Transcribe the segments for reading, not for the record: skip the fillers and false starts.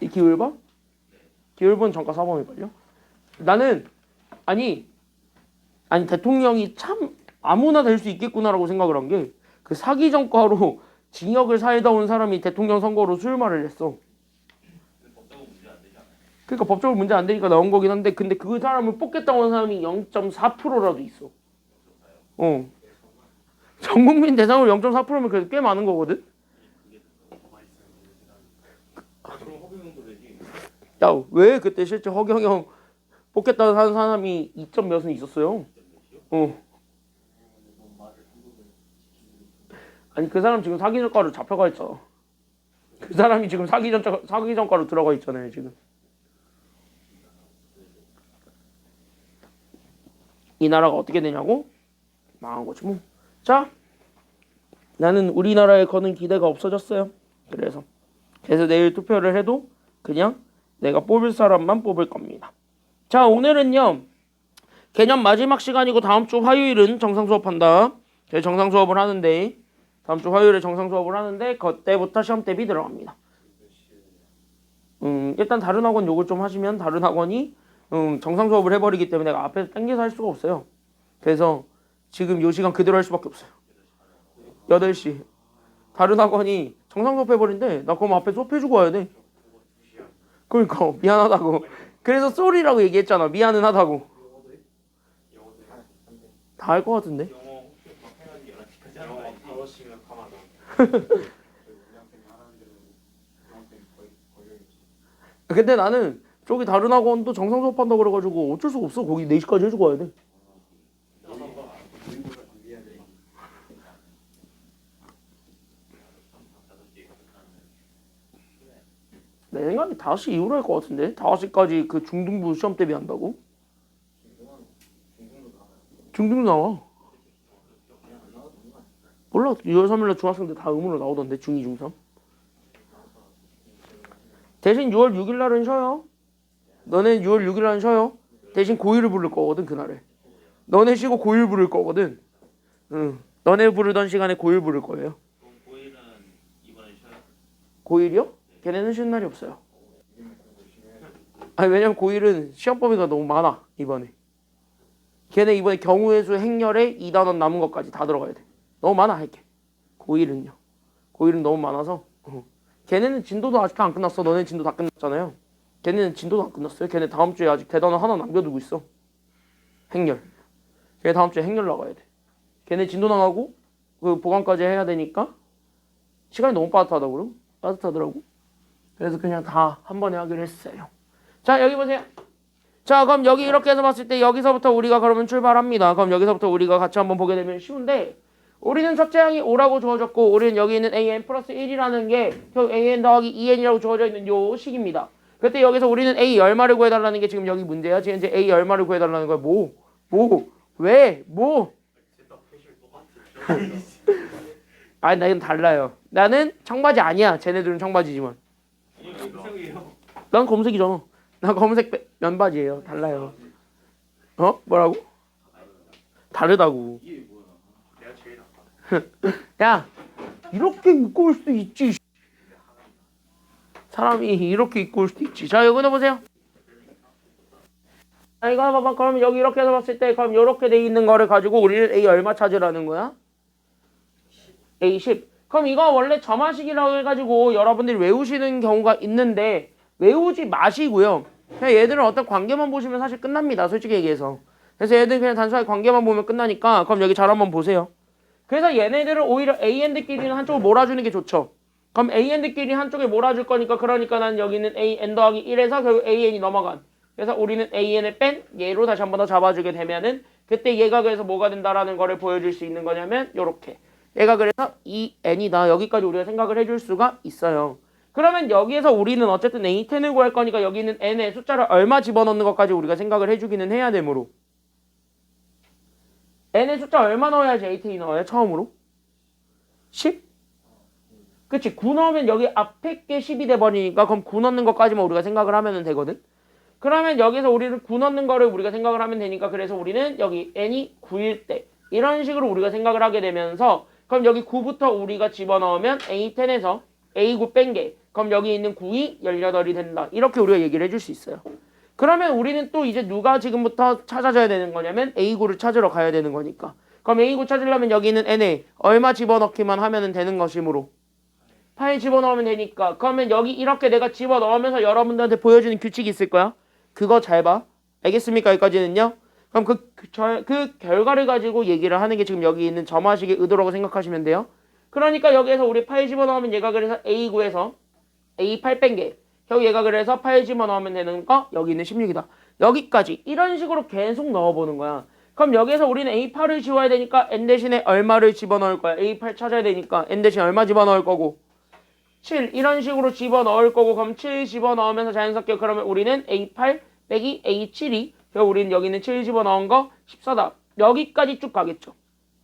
이 기울번? 기울번 전과 사범일걸요? 나는 아니 대통령이 참 아무나 될 수 있겠구나라고 생각을 한 게 그 사기 전과로 징역을 살다 온 사람이 대통령 선거로 수일말을 했어. 그러니까 법적으로 문제 안 되니까 나온 거긴 한데 근데 그 사람을 뽑겠다고 한 사람이 0.4%라도 있어. 전 국민 대상으로 0.4%면 그래도 꽤 많은 거거든. 야, 왜 그때 실제 허경영 뽑겠다는 하는 사람이 2점 몇은 있었어요. 아니 그 사람 지금 사기 전과로 잡혀가 있잖아. 그 사람이 지금 사기 전과로 들어가 있잖아요 지금. 이 나라가 어떻게 되냐고? 망한 거지 뭐. 자, 나는 우리나라에 거는 기대가 없어졌어요. 그래서 내일 투표를 해도 그냥 내가 뽑을 사람만 뽑을 겁니다. 자, 오늘은요 개념 마지막 시간이고 다음 주 화요일은 정상 수업한다. 저희 정상 수업을 하는데 다음 주 화요일에 정상 수업을 하는데 그때부터 시험 대비 들어갑니다. 일단 다른 학원 욕을 좀 하시면 다른 학원이 정상 수업을 해버리기 때문에 내가 앞에서 땡겨서 할 수가 없어요. 그래서 지금 요 시간 그대로 할 수밖에 없어요. 8시. 다른 학원이 정상 수업 해버린대. 나 그럼 앞에 수업해주고 와야 돼. 그러니까 미안하다고. 그래서 쏘리라고 얘기했잖아. 미안은 하다고. 다 할 것 같은데. 근데 나는 저기 다른 학원도 정상 수업한다고 그래가지고 어쩔 수가 없어. 거기 4시까지 해주고 와야 돼. 내 생각에 5시 이후로 할 것 같은데. 5시까지 그 중등부 시험 대비 한다고? 중등도 나와. 몰라. 6월 3일날 중학생들 다 의무로 나오던데. 중2, 중3. 대신 6월 6일날은 쉬어요. 너네 6월 6일날은 쉬어요. 대신 고1을 부를 거거든 그날에. 너네 쉬고 고1 부를 거거든. 너네 부르던 시간에 고1 부를 거예요. 그럼 고1은 이번에 쉬어요? 고1이요? 걔네는 쉬는 날이 없어요. 아니 왜냐면 고1은 시험 범위가 너무 많아 이번에. 걔네 이번에 경우의 수 행렬에 2단원 남은 것까지 다 들어가야 돼. 너무 많아 할게. 고1은요. 고1은 너무 많아서. 걔네는 진도도 아직도 안 끝났어. 너네 진도 다 끝났잖아요. 걔네는 진도도 안 끝났어요. 걔네 다음 주에 아직 대단원 하나 남겨두고 있어. 행렬. 걔네 다음 주에 행렬 나가야 돼. 걔네 진도 나가고 그 보강까지 해야 되니까 시간이 너무 빠듯하더라고. 그래서 그냥 다 한 번에 하기로 했어요. 자, 여기 보세요. 자, 그럼 여기 이렇게 해서 봤을 때 여기서부터 우리가 그러면 출발합니다. 그럼 여기서부터 우리가 같이 한번 보게 되면 쉬운데 우리는 첫째 항이 5라고 주어졌고 우리는 여기 있는 an 플러스 1이라는 게 an 더하기 2n이라고 주어져 있는 요 식입니다. 그때 여기서 우리는 a 얼마를 구해달라는 게 지금 여기 문제야. 지금 이제 a 얼마를 구해달라는 거야. 왜? 아니 나는 달라요. 나는 청바지 아니야. 쟤네들은 청바지지만. 난 검색이잖아. 난 검은색 면바지예요. 달라요. 뭐라고? 다르다고. 야, 이렇게 입고 올 수도 있지. 사람이 이렇게 입고 올 수도 있지. 자, 여기 넣어보세요. 자, 이거 봐봐. 그럼 여기 이렇게 해서 봤을 때 그럼 이렇게 돼 있는 거를 가지고 우리는 A 얼마 찾으라는 거야? A 10. 그럼 이거 원래 점화식이라고 해가지고 여러분들이 외우시는 경우가 있는데 외우지 마시고요. 그냥 얘들은 어떤 관계만 보시면 사실 끝납니다. 솔직히 얘기해서. 그래서 얘들 그냥 단순하게 관계만 보면 끝나니까 그럼 여기 잘 한번 보세요. 그래서 얘네들은 오히려 AND끼리는 한쪽을 몰아주는 게 좋죠. 그럼 AND끼리 한쪽에 몰아줄 거니까 그러니까 난 여기는 AN 더하기 1에서 결국 AN이 넘어간. 그래서 우리는 AN을 뺀 얘로 다시 한 번 더 잡아주게 되면은 그때 얘가 그래서 뭐가 된다라는 거를 보여줄 수 있는 거냐면 요렇게. 얘가 그래서 EN이다. 여기까지 우리가 생각을 해줄 수가 있어요. 그러면 여기에서 우리는 어쨌든 A10을 구할 거니까 여기 있는 N의 숫자를 얼마 집어넣는 것까지 우리가 생각을 해주기는 해야 되므로 N의 숫자 얼마 넣어야지 A10이 나와요? 처음으로? 10? 그치? 9 넣으면 여기 앞에 게 10이 돼버리니까 그럼 9 넣는 것까지만 우리가 생각을 하면 되거든? 그러면 여기서 우리는 9 넣는 거를 우리가 생각을 하면 되니까 그래서 우리는 여기 N이 9일 때 이런 식으로 우리가 생각을 하게 되면서 그럼 여기 9부터 우리가 집어넣으면 A10에서 A9 뺀 게. 그럼 여기 있는 9이 18이 된다. 이렇게 우리가 얘기를 해줄 수 있어요. 그러면 우리는 또 이제 누가 지금부터 찾아줘야 되는 거냐면 A9를 찾으러 가야 되는 거니까. 그럼 A9 찾으려면 여기 있는 N에 얼마 집어넣기만 하면 되는 것이므로 8 집어넣으면 되니까. 그러면 여기 이렇게 내가 집어넣으면서 여러분들한테 보여주는 규칙이 있을 거야. 그거 잘 봐. 알겠습니까? 여기까지는요. 그럼 그 결과를 가지고 얘기를 하는 게 지금 여기 있는 점화식의 의도라고 생각하시면 돼요. 그러니까 여기에서 우리 8 집어넣으면 얘가 그래서 A9에서 A8 뺀 게. 결국 얘가 그래서 8 집어넣으면 되는 거 여기 있는 16이다. 여기까지 이런 식으로 계속 넣어보는 거야. 그럼 여기에서 우리는 A8을 지워야 되니까 N 대신에 얼마를 집어넣을 거야. A8 찾아야 되니까 N 대신에 얼마 집어넣을 거고 7 이런 식으로 집어넣을 거고 그럼 7 집어넣으면서 자연스럽게 그러면 우리는 A8 빼기 A7이 결국 우리는 여기 있는 7 집어넣은 거 14다. 여기까지 쭉 가겠죠.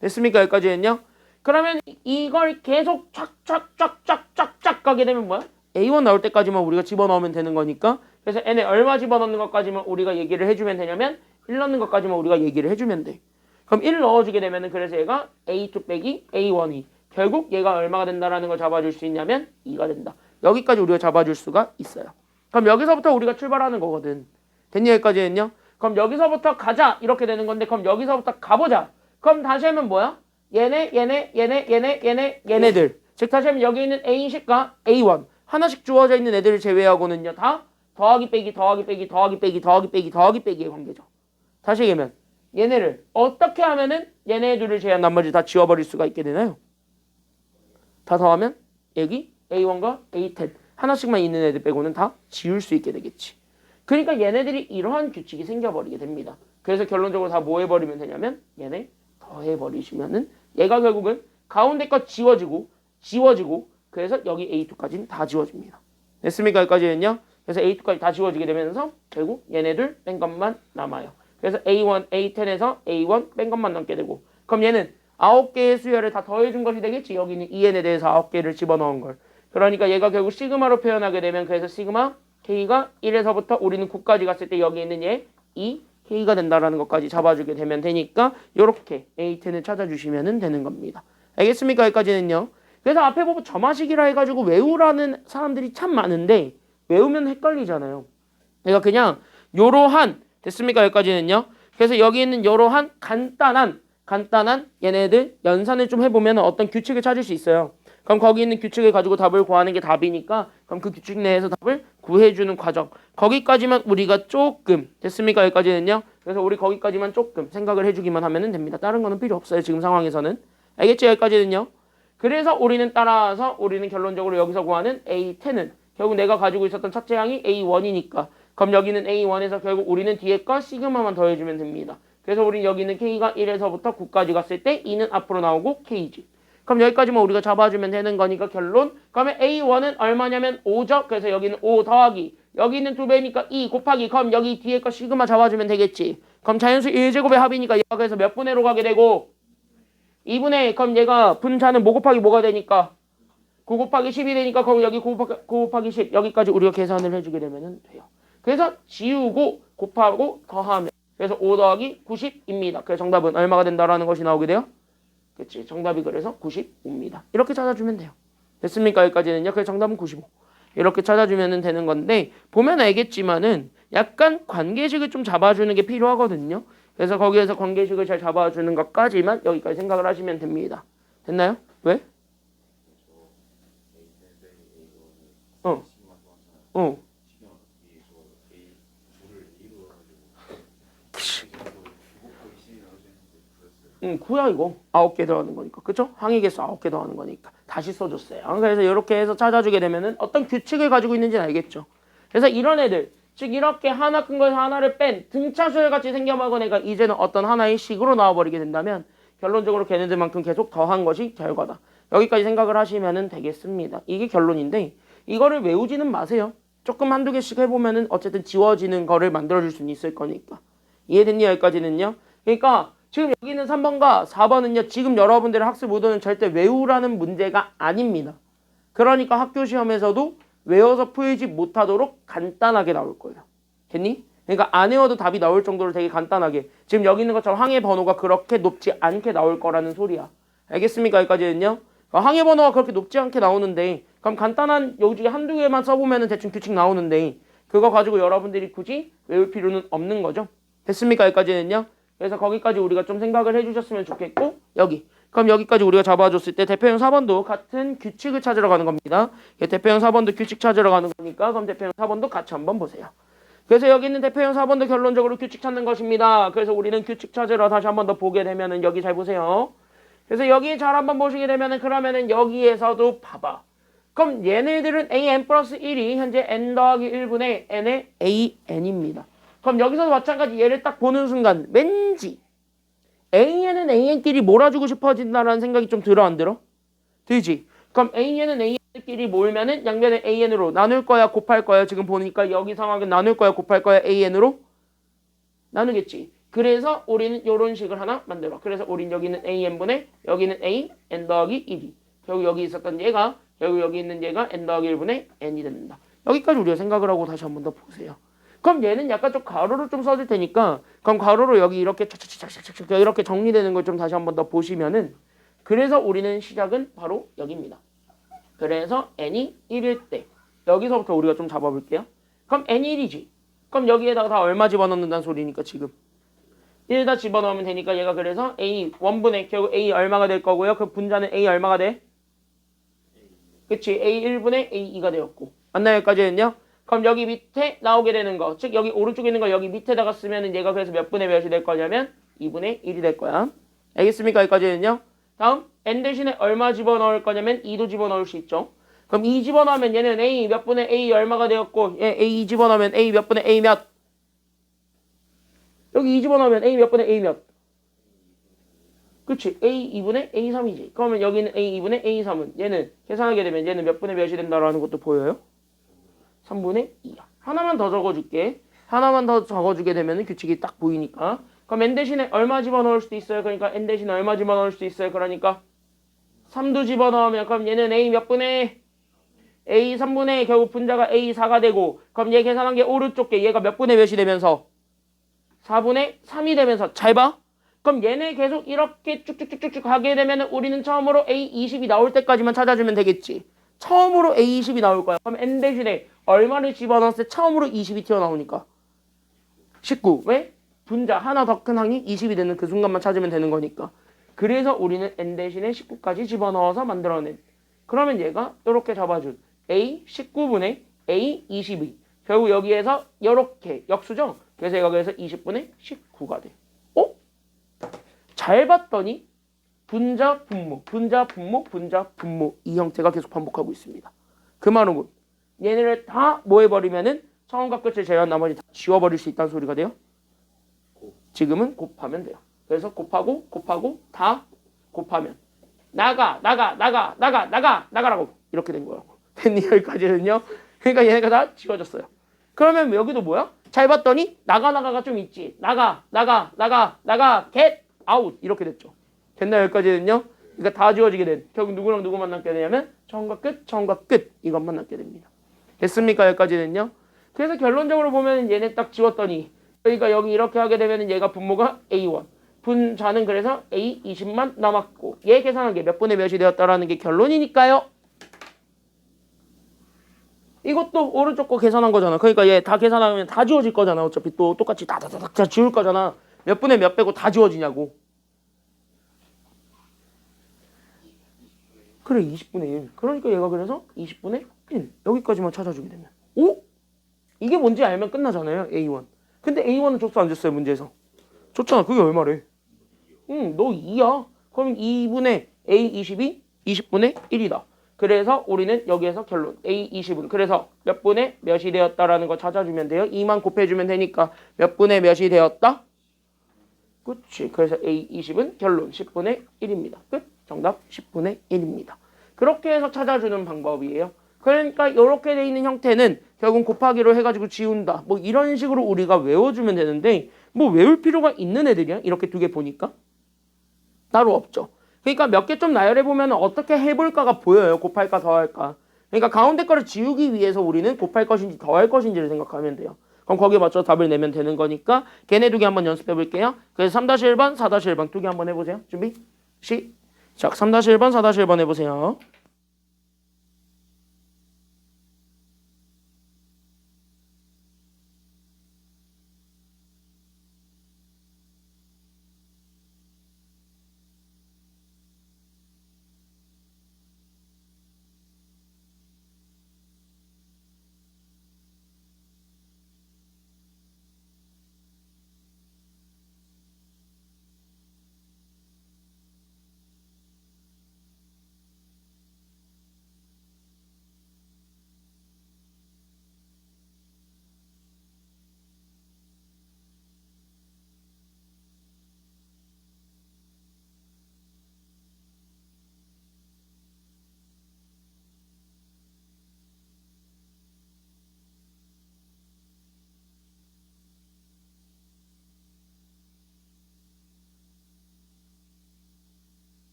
됐습니까? 여기까지는요. 그러면 이걸 계속 쫙쫙쫙쫙쫙쫙 가게 되면 뭐야? A1 나올 때까지만 우리가 집어넣으면 되는 거니까 그래서 N에 얼마 집어넣는 것까지만 우리가 얘기를 해주면 되냐면 1 넣는 것까지만 우리가 얘기를 해주면 돼. 그럼 1 넣어주게 되면은 그래서 얘가 A2 빼기 A1이 결국 얘가 얼마가 된다라는 걸 잡아줄 수 있냐면 2가 된다. 여기까지 우리가 잡아줄 수가 있어요. 그럼 여기서부터 우리가 출발하는 거거든. 됐니? 여기까지는요? 그럼 여기서부터 가자 이렇게 되는 건데 그럼 여기서부터 가보자. 그럼 다시 하면 뭐야? 얘네들. 즉 다시 하면 여기 있는 A10과 A1 하나씩 주어져 있는 애들을 제외하고는요 다 더하기 빼기의 관계죠. 다시 얘기하면 얘네를 어떻게 하면은 얘네들을 제외한 나머지 다 지워버릴 수가 있게 되나요? 다 더하면 여기 A1과 A10 하나씩만 있는 애들 빼고는 다 지울 수 있게 되겠지. 그러니까 얘네들이 이러한 규칙이 생겨버리게 됩니다. 그래서 결론적으로 다 뭐 해버리면 되냐면 얘네 더해버리시면은 얘가 결국은 가운데 거 지워지고 그래서 여기 A2까지는 다 지워집니다. 됐습니까? 여기까지는요. 그래서 A2까지 다 지워지게 되면서 결국 얘네들 뺀 것만 남아요. 그래서 A1, A10에서 A1 뺀 것만 남게 되고 그럼 얘는 9개의 수열을 다 더해준 것이 되겠지. 여기는 EN에 대해서 9개를 집어넣은 걸. 그러니까 얘가 결국 시그마로 표현하게 되면 그래서 시그마 K가 1에서부터 우리는 9까지 갔을 때 여기 있는 얘 2 K가 된다라는 것까지 잡아주게 되면 되니까 이렇게 A10을 찾아주시면 되는 겁니다. 알겠습니까? 여기까지는요. 그래서 앞에 보면 점화식이라 해가지고 외우라는 사람들이 참 많은데 외우면 헷갈리잖아요. 그러니까 그냥 요러한 됐습니까? 여기까지는요. 그래서 여기 있는 요러한 간단한 얘네들 연산을 좀 해보면 어떤 규칙을 찾을 수 있어요. 그럼 거기 있는 규칙을 가지고 답을 구하는 게 답이니까 그럼 그 규칙 내에서 답을 구해주는 과정 거기까지만 우리가 조금 됐습니까? 여기까지는요. 그래서 우리 거기까지만 조금 생각을 해주기만 하면 됩니다. 다른 거는 필요 없어요. 지금 상황에서는. 알겠죠? 여기까지는요. 그래서 우리는 따라서 우리는 결론적으로 여기서 구하는 A10은 결국 내가 가지고 있었던 첫째 항이 A1이니까 그럼 여기는 A1에서 결국 우리는 뒤에 거 시그마만 더해주면 됩니다. 그래서 우리는 여기는 K가 1에서부터 9까지 갔을 때 2는 앞으로 나오고 K지. 그럼 여기까지만 우리가 잡아주면 되는 거니까 결론. 그러면 A1은 얼마냐면 5죠. 그래서 여기는 5 더하기. 여기 있는 2배니까 2 곱하기. 그럼 여기 뒤에 거 시그마 잡아주면 되겠지. 그럼 자연수 1제곱의 합이니까 얘가 그래서 몇 분의로 가게 되고 2분의 그럼 얘가 분자는 뭐 곱하기 뭐가 되니까 9 곱하기 10이 되니까 그럼 여기 9 곱하기 10 여기까지 우리가 계산을 해주게 되면 돼요. 그래서 지우고 곱하고 더하면 그래서 5 더하기 90입니다. 그래서 정답은 얼마가 된다라는 것이 나오게 돼요. 그치 정답이 그래서 95입니다. 이렇게 찾아주면 돼요. 됐습니까? 여기까지는요. 그래서 정답은 95. 이렇게 찾아주면 되는 건데 보면 알겠지만은 약간 관계식을 좀 잡아주는 게 필요하거든요. 그래서 거기에서 관계식을 잘 잡아주는 것까지만 여기까지 생각을 하시면 됩니다. 됐나요? 왜? 어. 구야 이거 9개 더하는 거니까 그쵸? 항의개수 9개 더하는 거니까 다시 써줬어요. 그래서 이렇게 해서 찾아주게 되면은 어떤 규칙을 가지고 있는지는 알겠죠. 그래서 이런 애들 즉 이렇게 하나 큰 거에서 하나를 뺀 등차수열 같이 생겨먹은 애가 이제는 어떤 하나의 식으로 나와버리게 된다면 결론적으로 걔네들만큼 계속 더한 것이 결과다. 여기까지 생각을 하시면 되겠습니다. 이게 결론인데 이거를 외우지는 마세요. 조금 한두 개씩 해보면은 어쨌든 지워지는 거를 만들어줄 수는 있을 거니까. 이해됐니? 여기까지는요. 그러니까 지금 여기 있는 3번과 4번은요. 지금 여러분들의 학습 의도는 절대 외우라는 문제가 아닙니다. 그러니까 학교 시험에서도 외워서 풀지 못하도록 간단하게 나올 거예요. 됐니? 그러니까 안 외워도 답이 나올 정도로 되게 간단하게 지금 여기 있는 것처럼 항의 번호가 그렇게 높지 않게 나올 거라는 소리야. 알겠습니까? 여기까지는요. 항해 번호가 그렇게 높지 않게 나오는데 그럼 간단한 여기 중에 한두 개만 써보면 대충 규칙 나오는데 그거 가지고 여러분들이 굳이 외울 필요는 없는 거죠. 됐습니까? 여기까지는요. 그래서 거기까지 우리가 좀 생각을 해주셨으면 좋겠고 여기 그럼 여기까지 우리가 잡아줬을 때 대표형 4번도 같은 규칙을 찾으러 가는 겁니다. 대표형 4번도 규칙 찾으러 가는 거니까 그럼 대표형 4번도 같이 한번 보세요. 그래서 여기 있는 대표형 4번도 결론적으로 규칙 찾는 것입니다. 그래서 우리는 규칙 찾으러 다시 한번 더 보게 되면은 여기 잘 보세요. 그래서 여기 잘 한번 보시게 되면은 그러면은 여기에서도 봐봐. 그럼 얘네들은 an 플러스 1이 현재 n 더하기 1분의 n의 an입니다. 그럼 여기서도 마찬가지 얘를 딱 보는 순간 왠지 an은 an끼리 몰아주고 싶어진다라는 생각이 좀 들어 안 들어? 들지? 그럼 an은 an끼리 몰면은 양변을 an으로 나눌 거야 곱할 거야? 지금 보니까 여기 상황은 나눌 거야 곱할 거야 an으로? 나누겠지. 그래서 우리는 이런 식을 하나 만들어. 그래서 우린 여기는 an분의 여기는 a n 더하기 1이 결국 여기 있었던 얘가 결국 여기 있는 얘가 n 더하기 1분의 n이 된다. 여기까지 우리가 생각을 하고 다시 한번 더 보세요. 그럼 얘는 약간 좀 가로로 좀 써줄 테니까 그럼 가로로 여기 이렇게 착착착착착 이렇게 정리되는 걸 좀 다시 한번 더 보시면은 그래서 우리는 시작은 바로 여기입니다. 그래서 n이 1일 때 여기서부터 우리가 좀 잡아볼게요. 그럼 n이 1이지. 그럼 여기에다가 다 얼마 집어넣는다는 소리니까 지금 1 다 집어넣으면 되니까 얘가 그래서 a 원분의 결국 a 얼마가 될 거고요. 그 분자는 a 얼마가 돼? 그치 a 1분의 a 2가 되었고 맞나요? 여기까지는요? 그럼 여기 밑에 나오게 되는 거, 즉 여기 오른쪽에 있는 거 여기 밑에다가 쓰면은 얘가 그래서 몇 분의 몇이 될 거냐면 2분의 1이 될 거야. 알겠습니까? 여기까지는요. 다음 n 대신에 얼마 집어넣을 거냐면 2도 집어넣을 수 있죠. 그럼 2 집어넣으면 얘는 a 몇 분의 a 얼마가 되었고 얘 a 2 집어넣으면 a 몇 분의 a 몇? 여기 2 집어넣으면 a 몇 분의 a 몇? 그치 a 2분의 a 3이지. 그러면 여기는 a 2분의 a 3은 얘는 계산하게 되면 얘는 몇 분의 몇이 된다라는 것도 보여요? 3분의 2야. 하나만 더 적어줄게. 하나만 더 적어주게 되면 규칙이 딱 보이니까. 그럼 n 대신에 얼마 집어넣을 수도 있어요. 그러니까 n 대신에 얼마 집어넣을 수도 있어요. 그러니까 3도 집어넣으면 그럼 얘는 a 몇 분의 a 3분의 결국 분자가 a 4가 되고 그럼 얘 계산한 게 오른쪽 게 얘가 몇 분의 몇이 되면서 4분의 3이 되면서 잘 봐. 그럼 얘네 계속 이렇게 쭉쭉쭉쭉 하게 되면 우리는 처음으로 a20이 나올 때까지만 찾아주면 되겠지. 처음으로 a20이 나올 거야. 그럼 n 대신에 얼마를 집어넣었을 때 처음으로 20이 튀어나오니까 19. 왜? 분자 하나 더 큰 항이 20이 되는 그 순간만 찾으면 되는 거니까. 그래서 우리는 n 대신에 19까지 집어넣어서 만들어낸. 그러면 얘가 이렇게 잡아준 a 19분의 a 22. 결국 여기에서 이렇게 역수죠. 그래서 얘가 그래서 20분의 19가 돼. 어? 잘 봤더니 분자 분모, 분자 분모, 분자 분모 이 형태가 계속 반복하고 있습니다. 그 말은 얘네를 다 뭐 해버리면은 처음과 끝을 제외한 나머지 다 지워버릴 수 있다는 소리가 돼요. 지금은 곱하면 돼요. 그래서 곱하고 다 곱하면 나가라고 이렇게 된 거예요. 됐니? 여기까지는요. 그러니까 얘네가 다 지워졌어요. 그러면 여기도 뭐야? 잘 봤더니 나가가 좀 있지. 나가 get out 이렇게 됐죠. 됐나요? 여기까지는요. 그러니까 다 지워지게 된. 결국 누구랑 누구만 남게 되냐면 처음과 끝 이것만 남게 됩니다. 됐습니까? 여기까지는요. 그래서 결론적으로 보면 얘네 딱 지웠더니 그러니까 여기 이렇게 하게 되면 얘가 분모가 A1 분자는 그래서 A20만 남았고 얘 계산한 게 몇 분의 몇이 되었다라는 게 결론이니까요. 이것도 오른쪽 거 계산한 거잖아. 그러니까 얘 다 계산하면 다 지워질 거잖아. 어차피 또 똑같이 다다다닥 다 지울 거잖아. 몇 분의 몇 빼고 다 지워지냐고. 그래 20분의 1. 그러니까 얘가 그래서 20분의 1. 여기까지만 찾아주게 되면. 오? 이게 뭔지 알면 끝나잖아요. A1. 근데 A1은 줬어 안 줬어요? 문제에서. 줬잖아. 그게 얼마래? 응, 너 2야. 그럼 2분의 A22 20분의 1이다. 그래서 우리는 여기에서 결론 A20은 그래서 몇 분의 몇이 되었다라는 거 찾아주면 돼요. 2만 곱해주면 되니까 몇 분의 몇이 되었다? 그치. 그래서 A20은 결론 10분의 1입니다. 끝. 정답 10분의 1입니다. 그렇게 해서 찾아주는 방법이에요. 그러니까 이렇게 돼 있는 형태는 결국 곱하기로 해가지고 지운다. 뭐 이런 식으로 우리가 외워주면 되는데 뭐 외울 필요가 있는 애들이야? 이렇게 두 개 보니까 따로 없죠. 그러니까 몇 개 좀 나열해보면 어떻게 해볼까가 보여요. 곱할까 더할까. 그러니까 가운데 거를 지우기 위해서 우리는 곱할 것인지 더할 것인지를 생각하면 돼요. 그럼 거기에 맞춰서 답을 내면 되는 거니까 걔네 두 개 한번 연습해볼게요. 그래서 3-1번, 4-1번 두 개 한번 해보세요. 준비? 시작! 자, 3-1번, 4-1번 해보세요.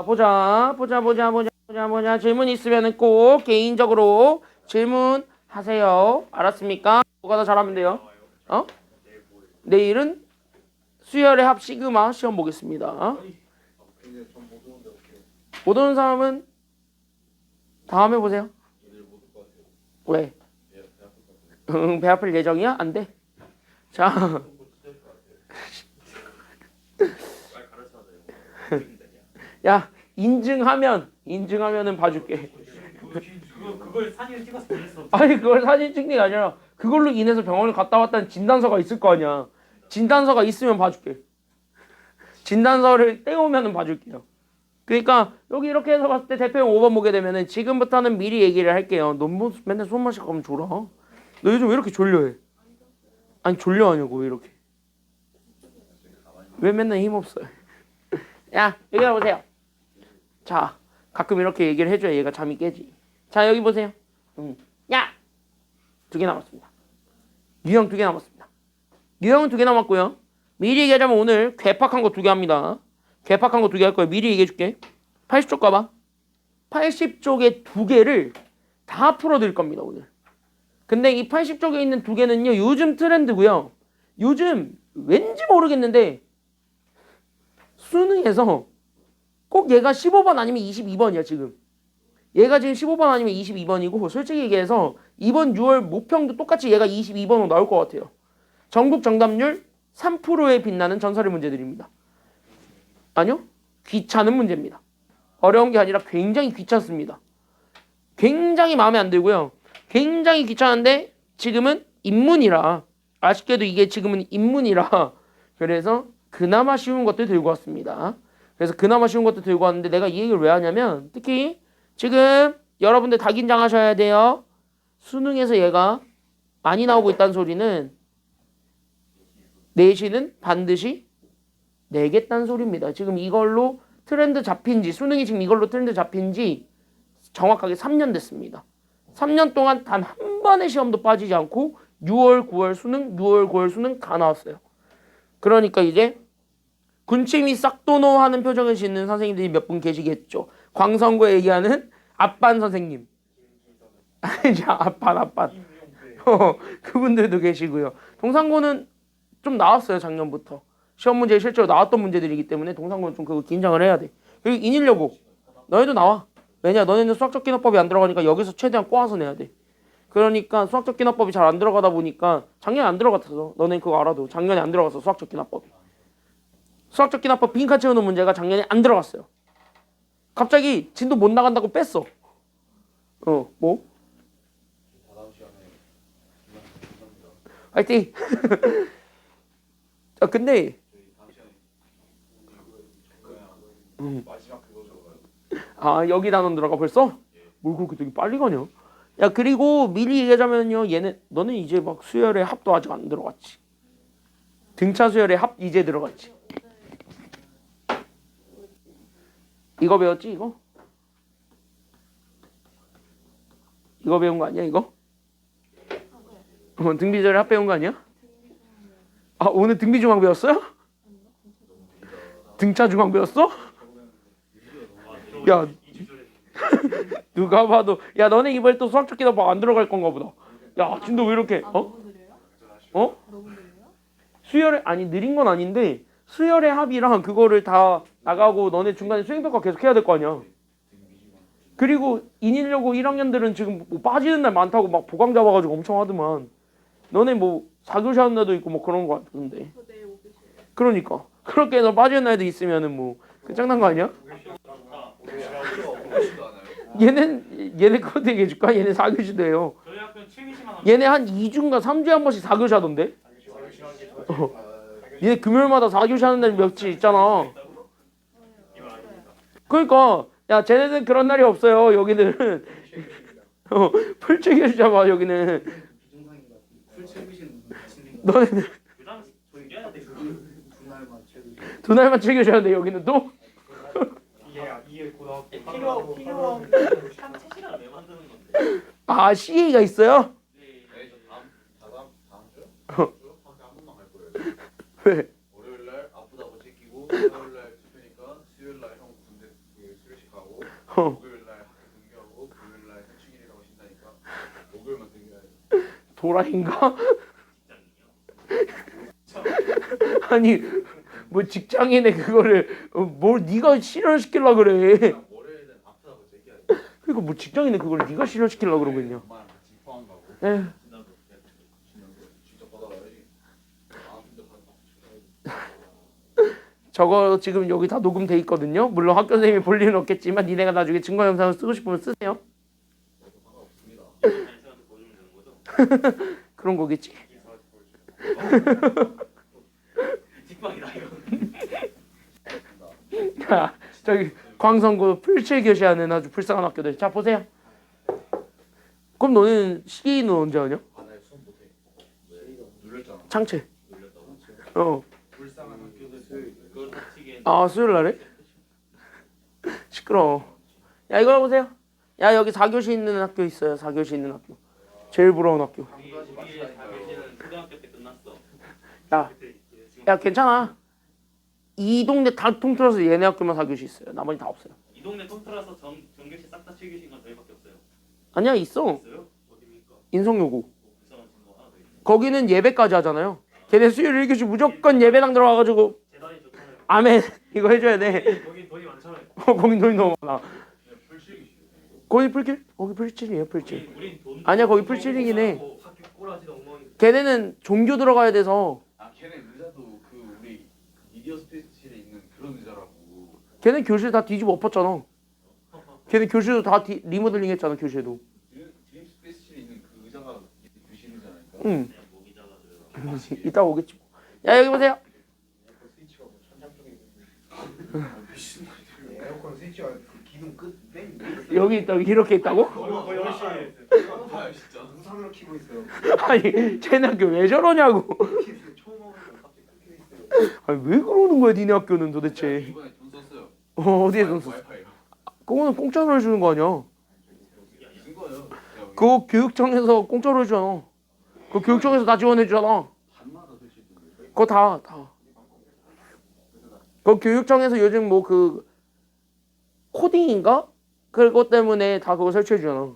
보자. 질문 있으면은 꼭 개인적으로 질문하세요. 알았습니까? 뭐가 더 잘하면 돼요? 어? 내일은 수열의 합 시그마 시험 보겠습니다. 못 오는 사람은 다음에 보세요. 왜? 배 아플 예정이야? 안 돼. 자, 야 인증하면은 봐줄게. 그걸 사진을 찍어서 보냈어. 아니 그걸 사진 찍는 게 아니라 그걸로 인해서 병원을 갔다 왔다는 진단서가 있을 거 아니야. 진단서가 있으면 봐줄게. 진단서를 떼오면은 봐줄게요. 그러니까 여기 이렇게 해서 봤을 때 대표형 5번 보게 되면은 지금부터는 미리 얘기를 할게요. 너 뭐 맨날 손 마시고 가면 졸아. 너 요즘 왜 이렇게 졸려해? 아니 졸려하냐고 왜 이렇게? 왜 맨날 힘없어요? 야 여기다 보세요. 자 가끔 이렇게 얘기를 해줘야 얘가 잠이 깨지. 자 여기 보세요. 야! 2개 남았습니다. 유형 2개 남았습니다. 유형은 2개 남았고요. 미리 얘기하자면 오늘 괴팍한 거 2개 합니다. 괴팍한 거 2개 할 거예요. 미리 얘기해줄게. 80쪽 가봐. 80쪽에 2개를 다 풀어드릴 겁니다 오늘. 근데 이 80쪽에 있는 2개는요 요즘 트렌드고요. 요즘 왠지 모르겠는데 수능에서 꼭 얘가 15번 아니면 22번이야 지금. 얘가 지금 15번 아니면 22번이고 솔직히 얘기해서 이번 6월 모평도 똑같이 얘가 22번으로 나올 것 같아요. 전국 정답률 3%에 빛나는 전설의 문제들입니다. 아니요. 귀찮은 문제입니다. 어려운 게 아니라 굉장히 귀찮습니다. 굉장히 마음에 안 들고요. 굉장히 귀찮은데 지금은 인문이라 아쉽게도 이게 지금은 인문이라 그래서 그나마 쉬운 것들 들고 왔습니다. 그래서 그나마 쉬운 것도 들고 왔는데 내가 이 얘기를 왜 하냐면 특히 지금 여러분들 다 긴장하셔야 돼요. 수능에서 얘가 많이 나오고 있다는 소리는 내신은 반드시 내겠다는 소리입니다. 지금 이걸로 트렌드 잡힌지 수능이 지금 이걸로 트렌드 잡힌지 정확하게 3년 됐습니다. 3년 동안 단 한 번의 시험도 빠지지 않고 6월, 9월 수능, 6월, 9월 수능 다 나왔어요. 그러니까 이제 군침이 싹 도노하는 표정을 짓는 선생님들이 몇 분 계시겠죠. 광성구에 얘기하는 앞반 선생님. 아니, 앞반. 그분들도 계시고요. 동상고는 좀 나왔어요, 작년부터. 시험 문제에 실제로 나왔던 문제들이기 때문에 동상고는 좀 그거 긴장을 해야 돼. 그리고 인일여고. 너희도 나와. 왜냐, 너네는 수학적 기납법이 안 들어가니까 여기서 최대한 꼬아서 내야 돼. 그러니까 수학적 기납법이 잘 안 들어가다 보니까 작년에 안 들어갔어. 너네 그거 알아도 작년에 안 들어갔어, 수학적 기납법이. 수학적 기납법 빈칸 채우는 문제가 작년에 안 들어갔어요. 갑자기 진도 못 나간다고 뺐어. 뭐? 화이팅! 근데 여기 단원 들어가 벌써? 뭘 그렇게 되게 빨리 가냐? 야 그리고 미리 얘기하자면요 너는 이제 막 수열의 합도 아직 안 들어갔지. 등차 수열의 합 이제 들어갔지. 이거 배웠지 이거? 이거 배운 거 아니야 이거? 등비절의 합 배운 거 아니야? 오늘 등비중앙 배웠어요? 등차 중앙 배웠어? 야 누가 봐도 야 너네 이번에 또 수학적 기납법 안 들어갈 건가 보다. 야 진도 왜 이렇게 수열의 아니 느린 건 아닌데 수열의 합이랑 그거를 다 나가고 너네 중간에 수행평가 계속 해야 될 거 아니야. 그리고 인일여고 1학년들은 지금 뭐 빠지는 날 많다고 막 보강 잡아가지고 엄청 하더만. 너네 뭐 4교시 하는 날도 있고 뭐 그런 거 같은데. 그러니까 그렇게 해서 빠지는 날도 있으면은 뭐 끝장난 거 아니야? 얘네 그것도 얘기해줄까? 얘네 4교시도 해요. 저희 학교는 7교시만 얘네 한 2주인가 3주에 한 번씩 4교시 하던데? 얘네 금요일마다 4교시 하는 날 며칠 있잖아. 그러니까 야 쟤네는 그런 날이 없어요. 여기는 풀7교시 잡아 여기는. 너네는 두 날만 7교시 하는데 여기는 또? 이게 고등학교 필요한 한 시간을 왜 만드는 건데? CA가 있어요? 다음 주? 한 번만 갈 거예요. 왜? 월요일 날 아프다고 찍히고 화요일 날 투표니까 수요일 날 형 군대 목요일날 등교하고 금요일날 현충일이라고 신다니까 목요일만 등교해야지. 도라인가? 아니 뭐 직장인의 그거를 뭘 네가 실현시키려 그래. 그냥 월요일은 아프다고 얘기하지. 그러니까 뭐 직장인의 그걸 네가 실현시키려 그러고 있냐. 엄마랑 같이 포항 가고. 에 지나도 직접 받아와야지. 아 근데 저거 지금 여기 다 녹음돼 있거든요. 물론 학교 선생님이 볼 일은 없겠지만 니네가 나중에 증거 영상을 쓰고 싶으면 쓰세요. 상관없습니다. 인사한테 보여주면 되는 거죠? 그런 거겠지. 뒷방이다 이거. 자, 저기 광성고 풀칠 교시하는 아주 불쌍한 학교들. 자 보세요. 그럼 너는 시기는 언제 하냐? 아나 수업 못해. 눌렸잖아. 창체. 눌렸다고? 어. 불쌍한 학교들 수요일. 그걸 다치게. 아 수요일 날에? 시끄러워. 야 이거 보세요. 야 여기 4교시 있는 학교 있어요. 4교시 있는 학교. 제일 부러운 학교. 우리의 자교시는 초등학교 때 끝났어. 야, 야 괜찮아. 이 동네 다 통틀어서 얘네 학교만 4교시 있어요. 나머지 다 없어요. 이 동네 통틀어서 정교시 싹 다 7교시인가 저희밖에 없어요. 아니야 있어. 있어요? 어디입니까? 인성여고. 뭐 불쌍한 친구 하나 더 있어. 거기는 예배까지 하잖아요. 걔네 수요일 1교시 무조건 예배당 들어가가지고 재단이 좋잖아요. 아멘 이거 해줘야 돼. 거기 돈이 많잖아요. 거기 돈이 너무 많아. 그냥 풀실기 싫어. 거기 풀길? 거기 풀칠이에요 풀칠. 우린 돈. 아니야, 거기 풀칠이긴 해. 학교 꼬라지도 엉망이. 걔네는 종교 들어가야 돼서 아 걔네 의자도 그 우리 미디어 스페이스실에 있는 그런 의자라고. 걔네 교실 다 뒤집어 엎었잖아. 걔네 교실도 다 리모델링 했잖아 교실도. 드림 스페이스실에 있는 그 의자가 교실 의자라니까. 응. 그냥 목이 작아져요. 이따 오겠지 뭐. 야 여기 보세요. 스위치가 뭐 천장 쪽에 미친 말이야. 에어컨 스위치가 그 기둥 끝맨 여기 있다 이렇게 있다고? 열심히 아 진짜. 무선으로 키고 있어요. 아니 쟤네 학교 왜 저러냐고. 처음 와보니까 갑자기 끊겨 있어요. 아니 왜 그러는 거야 니네 학교는 도대체. 이번에 돈 썼어요. 어디에 돈 썼어? 와이파이요. 그거는 공짜로 해주는 거 아니야. 쓴 거예요. 그거 교육청에서 공짜로 해주잖아. 그 교육청에서 다 지원해주잖아. 반마다 설치했던데. 그거 다. 그 교육청에서 요즘 뭐 그 코딩인가? 그것 때문에 다 그거 설치해주잖아.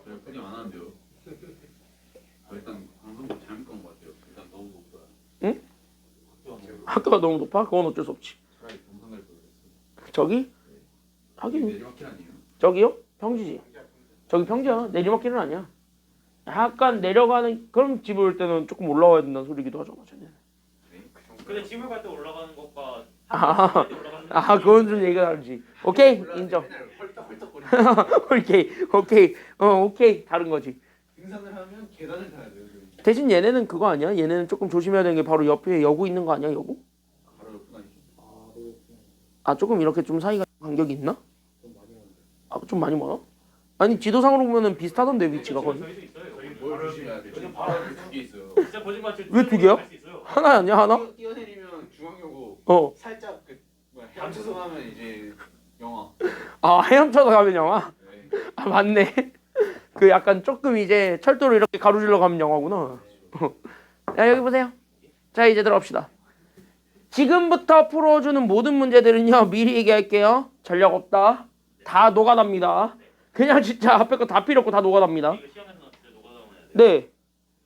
그래 코딩 안 하는데요. 일단 방송국 잘못 간것 같아요. 일단 너무 높아요. 응? 학교가 너무 높아? 그건 어쩔 수 없지. 차라리 동상 갈 걸 그랬어요. 저기? 하긴 내리막길 아니에요? 저기요? 평지지. 저기 평지야. 내리막길은 아니야. 약간 내려가는 그럼 집에 올 때는 조금 올라와야 된다는 소리기도 하잖아. 쟤네. 근데 집을 갈 때 올라가는 것과 아, 학교 갈때 올라가는 아 그건 좀 얘기가 다르지. 오케이 인정. 맨날 헐떡헐떡거리고 오케이 오케이 다른 거지. 등산을 하면 계단을 타야 돼요. 저희. 대신 얘네는 그거 아니야? 얘네는 조금 조심해야 되는 게 바로 옆에 여고 있는 거 아니야? 여고? 바로 옆은 아니죠. 아 조금 이렇게 좀 사이가 간격이 있나? 아 좀 많이 멀어? 아니 지도상으로 보면은 비슷하던데 위치가 거기. 저희도 있어요. 저희 뭘 조심해야 돼? 지금 바로 바로 두개 있어요. 진짜 거짓말 칠 왜 두 개야? 갈수 있어요. 하나 아니야 하나? 뛰어내리면 중앙여고 어. 살짝 그 뭐야 헤엄쳐서 가면 이제 영화. 아 헤엄쳐서 가면 영화? 네. 아 맞네. 그 약간 조금 이제 철도를 이렇게 가로질러 가면 영화구나. 야 여기 보세요. 자 이제 들어갑시다. 지금부터 풀어주는 모든 문제들은요 미리 얘기할게요. 전력 없다. 다 노가다입니다. 그냥 진짜 앞에 거 다 필요 없고 다 노가다입니다. 이거 시험에서 진짜 노가다만 해야 돼. 네.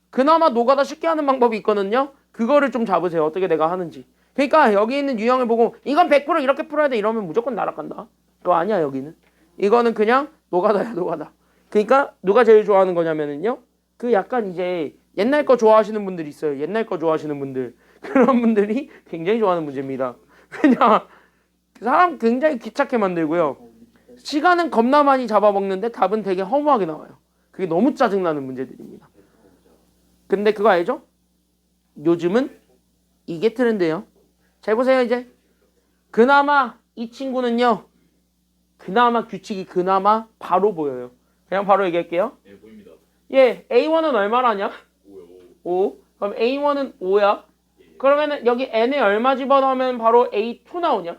그나마 노가다 쉽게 하는 방법이 있거든요. 그거를 좀 잡으세요. 어떻게 내가 하는지. 그러니까 여기 있는 유형을 보고 이건 100% 이렇게 풀어야 돼 이러면 무조건 날아간다. 그거 아니야 여기는. 이거는 그냥 노가다야 노가다. 그러니까 누가 제일 좋아하는 거냐면은요. 그 약간 이제 옛날 거 좋아하시는 분들이 있어요. 옛날 거 좋아하시는 분들. 그런 분들이 굉장히 좋아하는 문제입니다. 그냥 사람 굉장히 귀찮게 만들고요. 시간은 겁나 많이 잡아먹는데 답은 되게 허무하게 나와요. 그게 너무 짜증나는 문제들입니다. 근데 그거 알죠? 요즘은 이게 트렌드예요. 잘 보세요 이제. 그나마 이 친구는요. 그나마 규칙이 그나마 바로 보여요. 그냥 바로 얘기할게요. 네 보입니다. 예, A1은 얼마라냐? 5요. 5. 그럼 A1은 5야. 그러면은 여기 n에 얼마 집어넣으면 바로 A2 나오냐?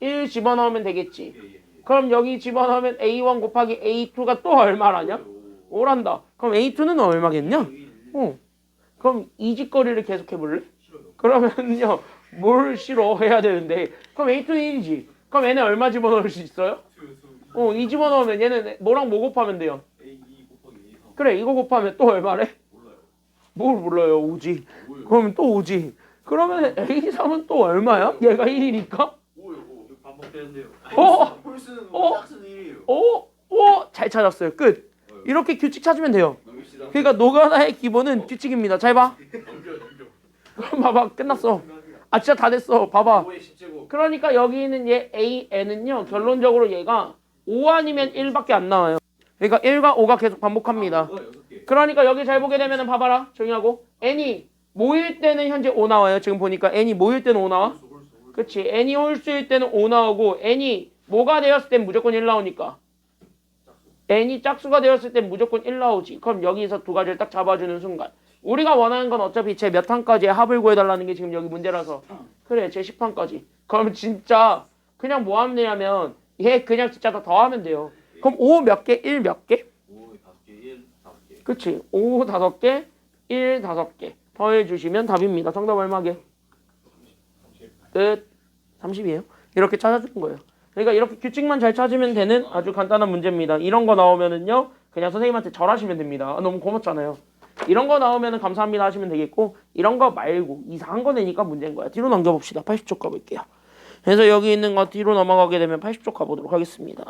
1 집어넣으면 되겠지. 그럼 여기 집어넣으면 A1 곱하기 A2가 또 얼마라냐? 5란다. 그럼 A2는 얼마겠냐? 그럼 이 짓거리를 계속 해볼래? 그러면요 뭘 싫어 해야 되는데 그럼 A2는 1이지. 그럼 n에 얼마 집어넣을 수 있어요? 이 집어넣으면 얘는 뭐랑 뭐 곱하면 돼요? A 2 곱하기 A 3. 그래 이거 곱하면 또 얼마래? 몰라요. 뭘 몰라요 5지. 뭐예요? 그러면 또 5지. 그러면 A3은 또 얼마야? 얘가 1이니까? 뭐예요? 이거 반복되는데요. 홀수는 어? 짝수는 1이에요. 잘 찾았어요. 끝. 이렇게 규칙 찾으면 돼요. 넘깁시다. 그러니까 노가다의 기본은 규칙입니다. 잘 봐. 넘겨. 그럼 봐봐 끝났어. 아 진짜 다 됐어. 봐봐. 5의 10제곱. 그러니까 여기 있는 얘 AN은요 결론적으로 얘가 5 아니면 1밖에 안 나와요. 그러니까 1과 5가 계속 반복합니다. 6개. 그러니까 여기 잘 보게 되면은 봐봐라. 조용히 하고 n이 모일 때는 현재 5 나와요. 지금 보니까 n이 모일 때는 5 나와. 그치. n이 홀수일 때는 5 나오고 n이 뭐가 되었을 땐 무조건 1 나오니까 n이 짝수가 되었을 땐 무조건 1 나오지. 그럼 여기서 두 가지를 딱 잡아주는 순간 우리가 원하는 건 어차피 제 몇 항까지의 합을 구해달라는 게 지금 여기 문제라서 그래 제 10항까지. 그럼 진짜 그냥 뭐 하면 되냐면 얘 그냥 진짜 다 더하면 돼요. 그럼 5 몇 개? 1 몇 개? 5, 5개, 1, 5개. 그치. 5 5개, 1 5개 더해주시면 답입니다. 정답 얼마게? 끝. 30이에요. 이렇게 찾아주는 거예요. 그러니까 이렇게 규칙만 잘 찾으면 되는 아주 간단한 문제입니다. 이런 거 나오면은요 그냥 선생님한테 절하시면 됩니다. 너무 고맙잖아요. 이런 거 나오면은 감사합니다 하시면 되겠고 이런 거 말고 이상한 거 내니까 문제인 거야. 뒤로 넘겨봅시다. 80쪽 가볼게요. 그래서 여기 있는 거 뒤로 넘어가게 되면 80쪽 가보도록 하겠습니다.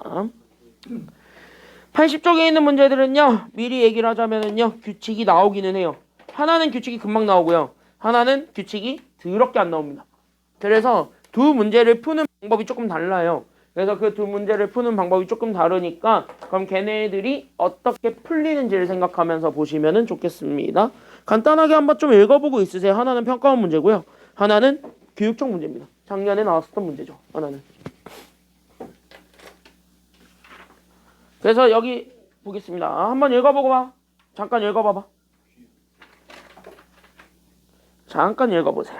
80쪽에 있는 문제들은요 미리 얘기를 하자면은요 규칙이 나오기는 해요. 하나는 규칙이 금방 나오고요. 하나는 규칙이 더럽게 안 나옵니다. 그래서 두 문제를 푸는 방법이 조금 달라요. 그래서 그 두 문제를 푸는 방법이 조금 다르니까 그럼 걔네들이 어떻게 풀리는지를 생각하면서 보시면 좋겠습니다. 간단하게 한번 좀 읽어보고 있으세요. 하나는 평가원 문제고요. 하나는 교육청 문제입니다. 작년에 나왔었던 문제죠. 하나는. 그래서 여기 보겠습니다. 한번 읽어보고 봐. 잠깐 읽어봐봐. 잠깐 읽어보세요.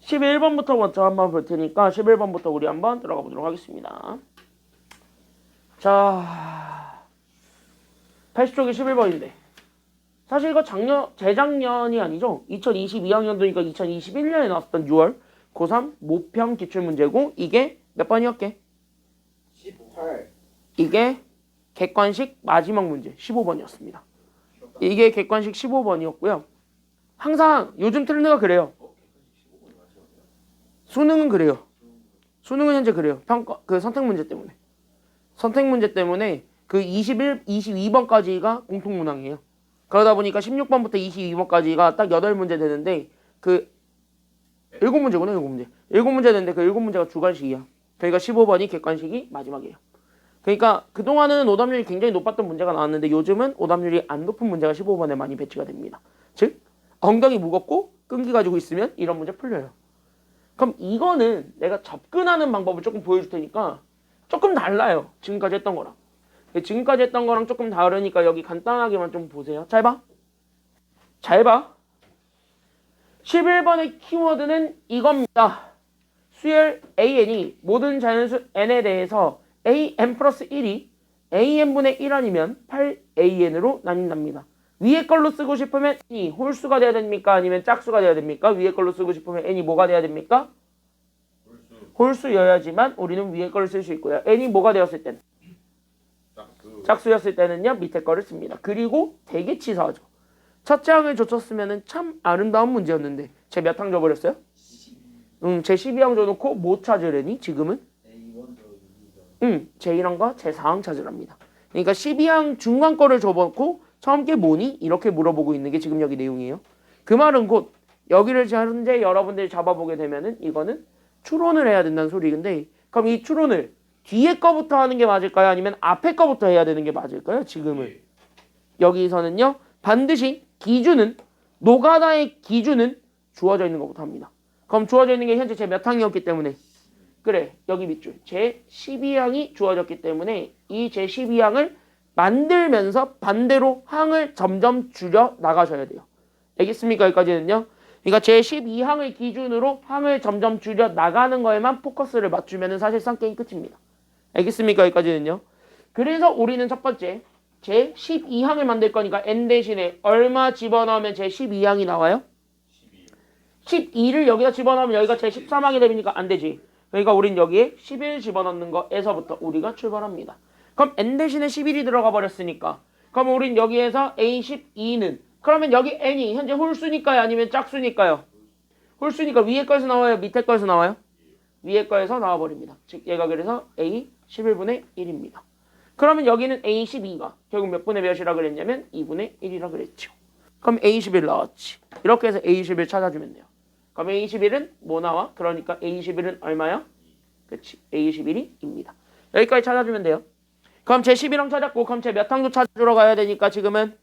11번부터 먼저 한번 볼 테니까 11번부터 우리 한번 들어가 보도록 하겠습니다. 자, 80쪽이 11번인데 사실 이거 재작년이 아니죠. 2022학년도니까 2021년에 나왔던 6월 고3 모평 기출문제고 이게 몇 번이었게? 18. 이게 객관식 마지막 문제 15번이었습니다. 이게 객관식 15번이었고요. 항상 요즘 트렌드가 그래요. 수능은 그래요. 수능은 현재 그래요. 평가 그 선택 문제 때문에. 선택 문제 때문에 그 22번까지가 공통 문항이에요. 그러다 보니까 16번부터 22번까지가 딱 8문제 되는데 그 7문제구나. 7문제. 7문제 되는데 그 7문제가 주관식이야. 그러니까 15번이 객관식이 마지막이에요. 그러니까 그동안은 오답률이 굉장히 높았던 문제가 나왔는데 요즘은 오답률이 안 높은 문제가 15번에 많이 배치가 됩니다. 즉 엉덩이 무겁고 끈기 가지고 있으면 이런 문제 풀려요. 그럼 이거는 내가 접근하는 방법을 조금 보여줄 테니까 조금 달라요. 지금까지 했던 거랑. 지금까지 했던 거랑 조금 다르니까 여기 간단하게만 좀 보세요. 잘 봐. 잘 봐. 11번의 키워드는 이겁니다. 수열 AN이 모든 자연수 N에 대해서 AN 플러스 1이 AN분의 1 아니면 8AN으로 나뉜답니다. 위에 걸로 쓰고 싶으면 N이 홀수가 돼야 됩니까? 아니면 짝수가 돼야 됩니까? 위에 걸로 쓰고 싶으면 N이 뭐가 돼야 됩니까? 홀수여야지만 우리는 위에 걸를 쓸 수 있고요. N이 뭐가 되었을 땐? 짝수였을 때는요 밑에 거를 씁니다. 그리고 되게 치사하죠. 첫째 항을 줬었으면 참 아름다운 문제였는데 제 몇 항 줘버렸어요? 제 12항 줘놓고 뭐 찾으려니 지금은? 제 1항과 제 4항 찾으랍니다. 그러니까 12항 중간 거를 줘놓고 처음 게 뭐니? 이렇게 물어보고 있는 게 지금 여기 내용이에요. 그 말은 곧 여기를 현재 여러분들이 잡아보게 되면은 이거는 추론을 해야 된다는 소리인데 그럼 이 추론을 뒤에 거부터 하는 게 맞을까요? 아니면 앞에 거부터 해야 되는 게 맞을까요? 지금은 여기서는요 반드시 기준은 노가다의 기준은 주어져 있는 것부터 합니다. 그럼 주어져 있는 게 현재 제 몇 항이었기 때문에 그래 여기 밑줄 제 12항이 주어졌기 때문에 이 제 12항을 만들면서 반대로 항을 점점 줄여 나가셔야 돼요. 알겠습니까? 여기까지는요. 그러니까 제 12항을 기준으로 항을 점점 줄여 나가는 거에만 포커스를 맞추면 사실상 게임 끝입니다. 알겠습니까? 여기까지는요. 그래서 우리는 첫 번째 제 12항을 만들 거니까 n 대신에 얼마 집어넣으면 제 12항이 나와요? 12를 여기다 집어넣으면 여기가 제 13항이 됩니까? 안 되지. 그러니까 우린 여기에 11 집어넣는 거에서부터 우리가 출발합니다. 그럼 n 대신에 11이 들어가 버렸으니까 그럼 우린 여기에서 a12는 그러면 여기 n이 현재 홀수니까요? 아니면 짝수니까요? 홀수니까 위에 거에서 나와요? 밑에 거에서 나와요? 위에 거에서 나와버립니다. 즉 얘가 그래서 a 11분의 1입니다. 그러면 여기는 a12가 결국 몇 분의 몇이라 그랬냐면 2분의 1이라 그랬죠. 그럼 a11 나왔지. 이렇게 해서 a11 찾아주면 돼요. 그럼 a11은 뭐 나와? 그러니까 a11은 얼마야? 그치. a11이입니다. 여기까지 찾아주면 돼요. 그럼 제 11항 찾았고 그럼 제 몇 항도 찾으러 가야 되니까 지금은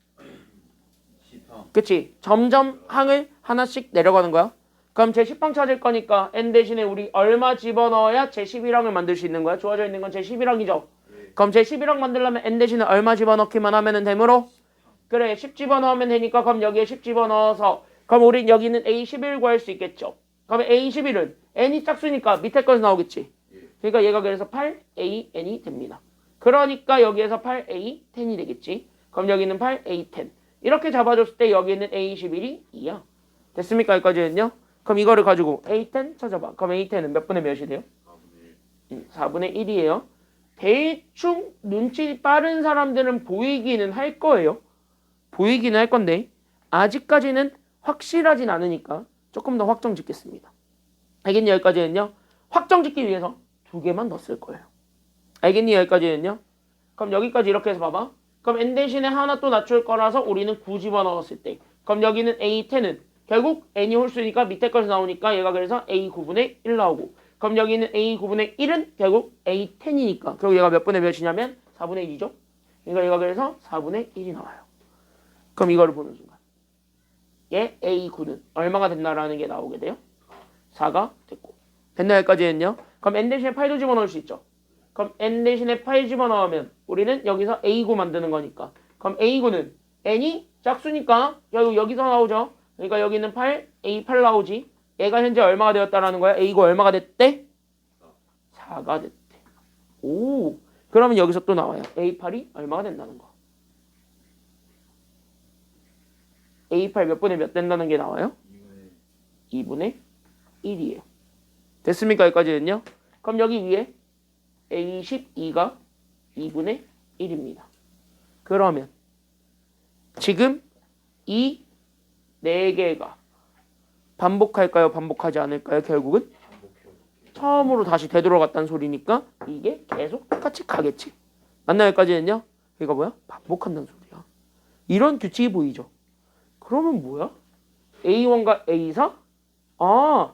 10항. 그치. 점점 항을 하나씩 내려가는 거야. 그럼 제 10항 찾을 거니까 n 대신에 우리 얼마 집어넣어야 제 11항을 만들 수 있는 거야? 주어져 있는 건 제 11항이죠. 그럼 제 11항 만들려면 n 대신에 얼마 집어넣기만 하면은 되므로 그래 10 집어넣으면 되니까 그럼 여기에 10 집어넣어서 그럼 우린 여기는 a11 구할 수 있겠죠. 그럼 a11은 n이 짝수니까 밑에 거에서 나오겠지. 그러니까 얘가 그래서 8an이 됩니다. 그러니까 여기에서 8a10이 되겠지. 그럼 여기는 8a10 이렇게 잡아줬을 때 여기는 a11이 2야. 됐습니까? 여기까지는요. 그럼 이거를 가지고 a10 찾아봐. 그럼 a10은 몇 분의 몇이 돼요? 4분의 1이에요. 대충 눈치 빠른 사람들은 보이기는 할 거예요. 보이기는 할 건데 아직까지는 확실하진 않으니까 조금 더 확정 짓겠습니다. 알겠니? 여기까지는요. 확정 짓기 위해서 2개만 넣었을 거예요. 알겠니? 여기까지는요. 그럼 여기까지 이렇게 해서 봐봐. 그럼 n 대신에 하나 또 낮출 거라서 우리는 9 집어넣었을 때 그럼 여기는 a10은 결국 n이 홀수니까 밑에 거에서 나오니까 얘가 그래서 a9분의 1 나오고 그럼 여기는 a9분의 1은 결국 a10이니까 결국 얘가 몇 분의 몇이냐면 4분의 1이죠. 그러니까 얘가 그래서 4분의 1이 나와요. 그럼 이거를 보는 순간 얘 a9는 얼마가 됐나라는 게 나오게 돼요. 4가 됐고 됐나 여기까지는요. 그럼 n 대신에 8도 집어넣을 수 있죠. 그럼 n 대신에 8 집어넣으면 우리는 여기서 a9 만드는 거니까 그럼 a9는 n이 짝수니까 결국 여기서 나오죠. 그러니까 여기는 8, a8 나오지. 얘가 현재 얼마가 되었다라는 거야? a9 얼마가 됐대? 4가 됐대. 오, 그러면 여기서 또 나와요. a8이 얼마가 된다는 거. a8 몇 분의 몇 된다는 게 나와요? 2분의 1이에요. 됐습니까? 여기까지는요. 그럼 여기 위에 a12가 2분의 1입니다. 그러면 지금 이 4개가 반복할까요? 반복하지 않을까요? 결국은 처음으로 다시 되돌아갔다는 소리니까 이게 계속 똑같이 가겠지. 맞나요? 여기까지는요. 이거 뭐야? 반복한다는 소리야. 이런 규칙이 보이죠? 그러면 뭐야? A1과 A4? 아,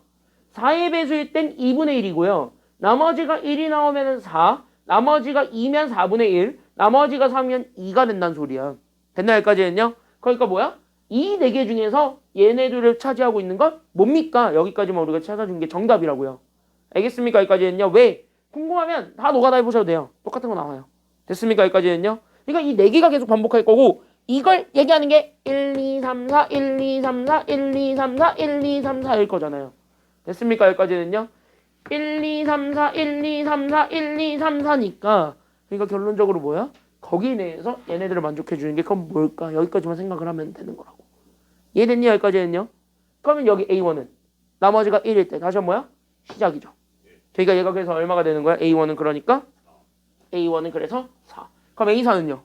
4의 배수일 땐 2분의 1이고요. 나머지가 1이 나오면 4, 나머지가 2면 4분의 1, 나머지가 3이면 2가 된다는 소리야. 됐나요? 여기까지는요. 그러니까 뭐야? 이 4개 중에서 얘네들을 차지하고 있는 건 뭡니까? 여기까지만 우리가 찾아준 게 정답이라고요. 알겠습니까? 여기까지는요. 왜? 궁금하면 다 노가다 해보셔도 돼요. 똑같은 거 나와요. 됐습니까? 여기까지는요. 그러니까 이 4개가 계속 반복할 거고 이걸 얘기하는 게 1, 2, 3, 4, 1, 2, 3, 4, 1, 2, 3, 4, 1, 2, 3, 4일 거잖아요. 됐습니까? 여기까지는요. 1, 2, 3, 4, 1, 2, 3, 4, 1, 2, 3, 4니까 그러니까 결론적으로 뭐야? 거기 내에서 얘네들을 만족해 주는 게 그럼 뭘까? 여기까지만 생각을 하면 되는 거라고. 이해됐니? 여기까지는요. 그러면 여기 A1은 나머지가 1일 때 다시 뭐야? 시작이죠. 그러니까 얘가 그래서 얼마가 되는 거야? A1은 그러니까 A1은 그래서 4. 그럼 A4는요?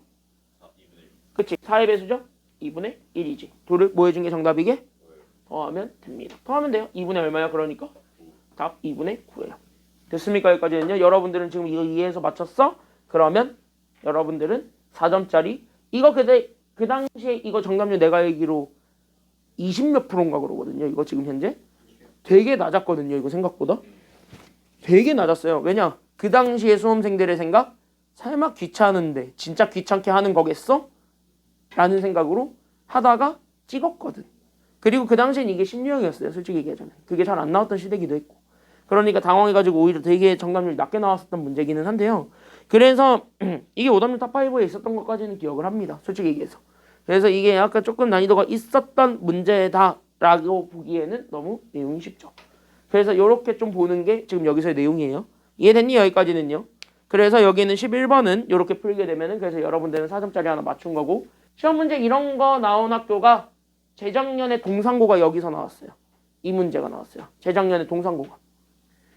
그치? 4의 배수죠? 2분의 1이지. 둘을 뭐 해준 게 정답이게? 더하면 됩니다. 더하면 돼요. 2분의 얼마야? 그러니까 답 2분의 9예요. 됐습니까? 여기까지는요. 여러분들은 지금 이거 이해해서 맞췄어? 그러면 여러분들은 4점짜리 이거 그 당시에 이거 정답률 내가 알기로 20몇 프로인가 그러거든요. 이거 지금 현재 되게 낮았거든요. 이거 생각보다 되게 낮았어요. 왜냐? 그 당시에 수험생들의 생각 설마 귀찮은데 진짜 귀찮게 하는 거겠어? 라는 생각으로 하다가 찍었거든. 그리고 그 당시엔 이게 신유형이었어요. 솔직히 얘기하자면 그게 잘 안 나왔던 시대기도 했고 그러니까 당황해가지고 오히려 되게 정답률이 낮게 나왔었던 문제기는 한데요. 그래서 이게 오답률 탑5에 있었던 것까지는 기억을 합니다. 솔직히 얘기해서. 그래서 이게 약간 조금 난이도가 있었던 문제다라고 보기에는 너무 내용이 쉽죠. 그래서 이렇게 좀 보는 게 지금 여기서의 내용이에요. 이해됐니? 여기까지는요. 그래서 여기는 11번은 이렇게 풀게 되면은 그래서 여러분들은 4점짜리 하나 맞춘 거고 시험 문제 이런 거 나온 학교가 재작년에 동상고가 여기서 나왔어요. 이 문제가 나왔어요. 재작년에 동상고가.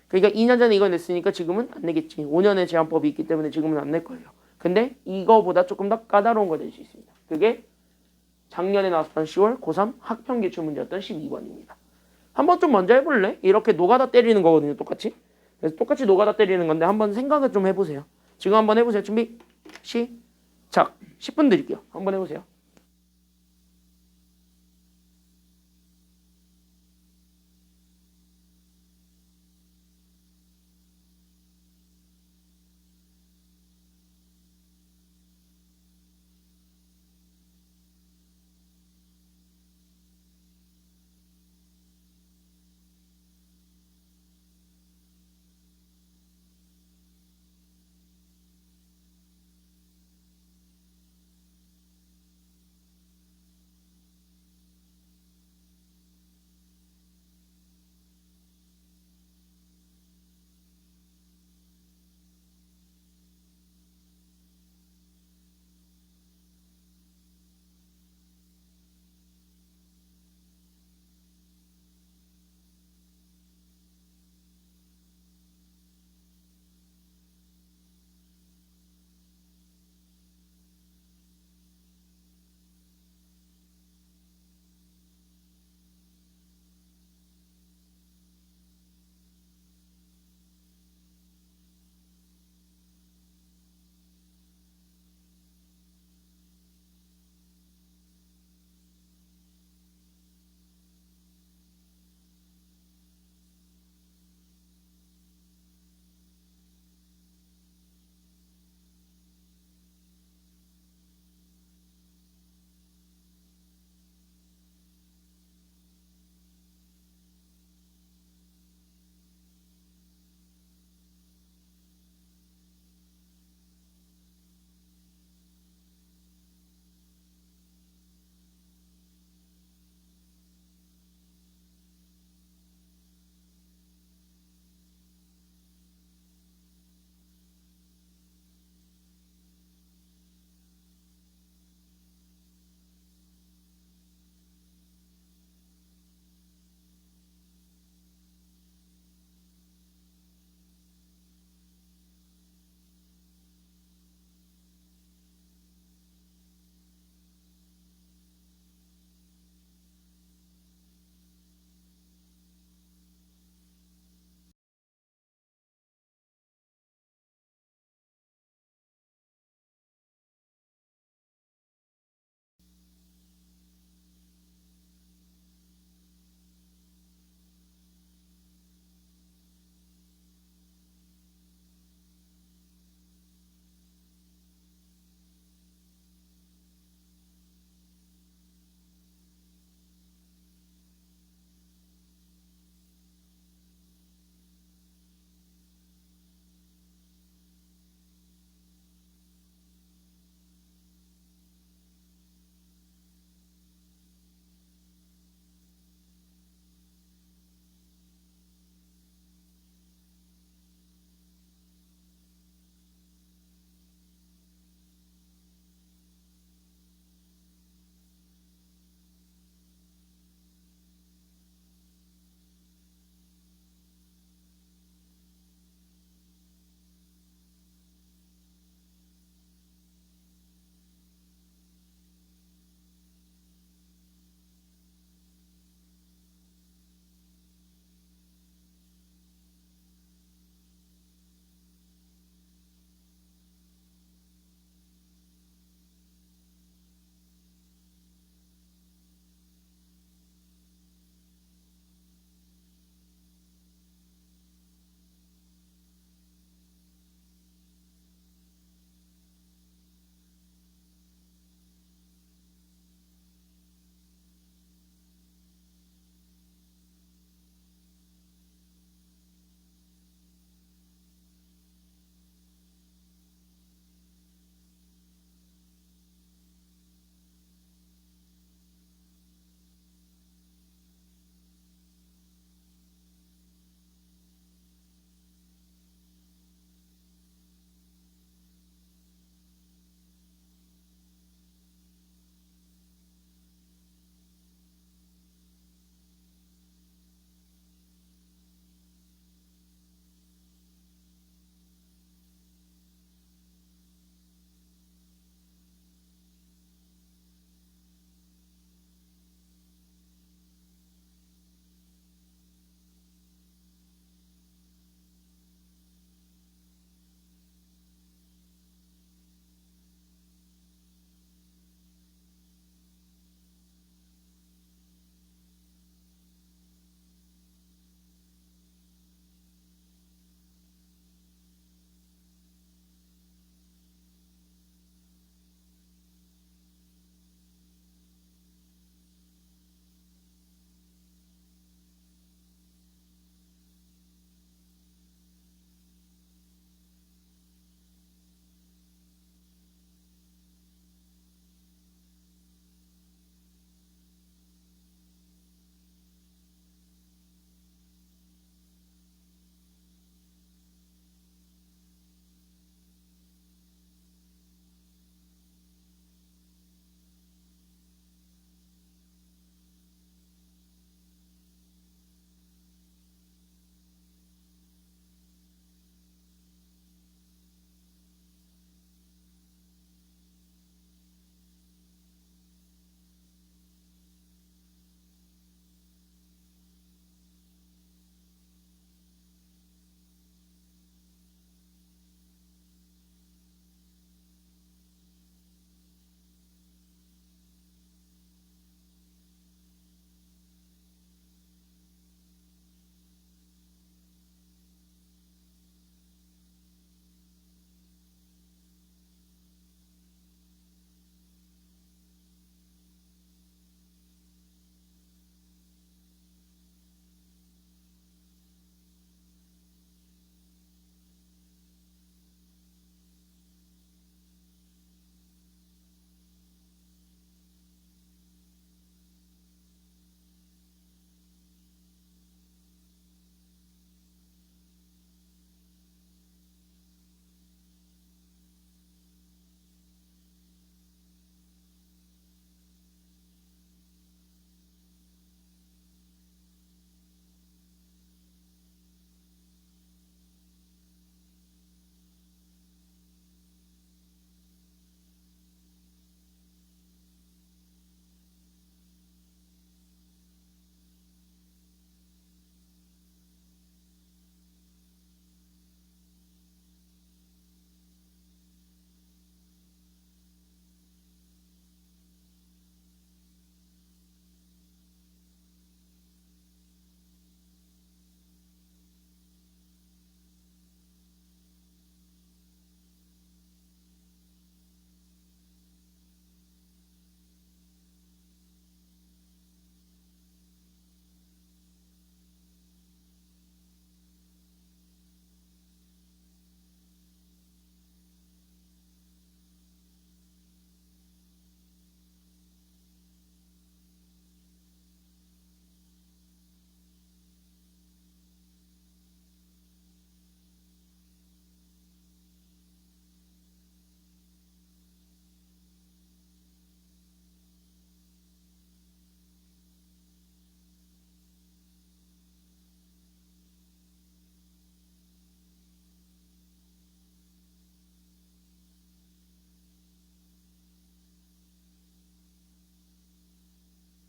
그러니까 2년 전에 이걸 냈으니까 지금은 안 내겠지. 5년의 제한법이 있기 때문에 지금은 안 낼 거예요. 근데 이거보다 조금 더 까다로운 거 낼 수 있습니다. 그게 작년에 나왔던 10월 고3 학평 기출 문제였던 12번입니다. 한번 좀 먼저 해볼래? 이렇게 노가다 때리는 거거든요. 똑같이. 그래서 똑같이 노가다 때리는 건데 한번 생각을 좀 해보세요. 지금 한번 해보세요. 준비 시작. 10분 드릴게요. 한번 해보세요.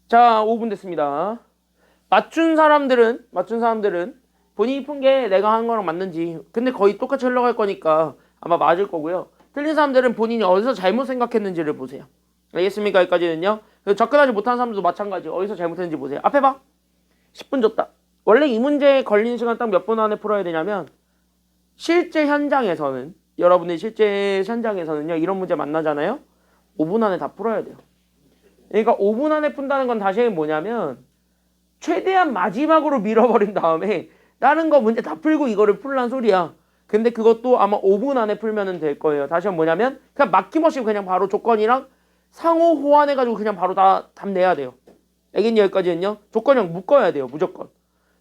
자, 5분 됐습니다. 맞춘 사람들은 본인이 푼 게 내가 한 거랑 맞는지, 근데 거의 똑같이 흘러갈 거니까 아마 맞을 거고요. 틀린 사람들은 본인이 어디서 잘못 생각했는지를 보세요. 알겠습니까? 여기까지는요. 접근하지 못한 사람들도 마찬가지. 어디서 잘못했는지 보세요. 앞에 봐. 10분 줬다. 원래 이 문제에 걸리는 시간 딱 몇 분 안에 풀어야 되냐면, 실제 현장에서는, 여러분의 실제 현장에서는요, 이런 문제 만나잖아요. 5분 안에 다 풀어야 돼요. 그러니까 5분 안에 푼다는 건 다시 뭐냐면, 최대한 마지막으로 밀어버린 다음에 다른 거 문제 다 풀고 이거를 풀란 소리야. 근데 그것도 아마 5분 안에 풀면 될 거예요. 다시 한번 뭐냐면 그냥 막힘없이 그냥 바로 조건이랑 상호 호환해가지고 그냥 바로 다 답 내야 돼요. 알겠니? 여기까지는요. 조건형 묶어야 돼요. 무조건.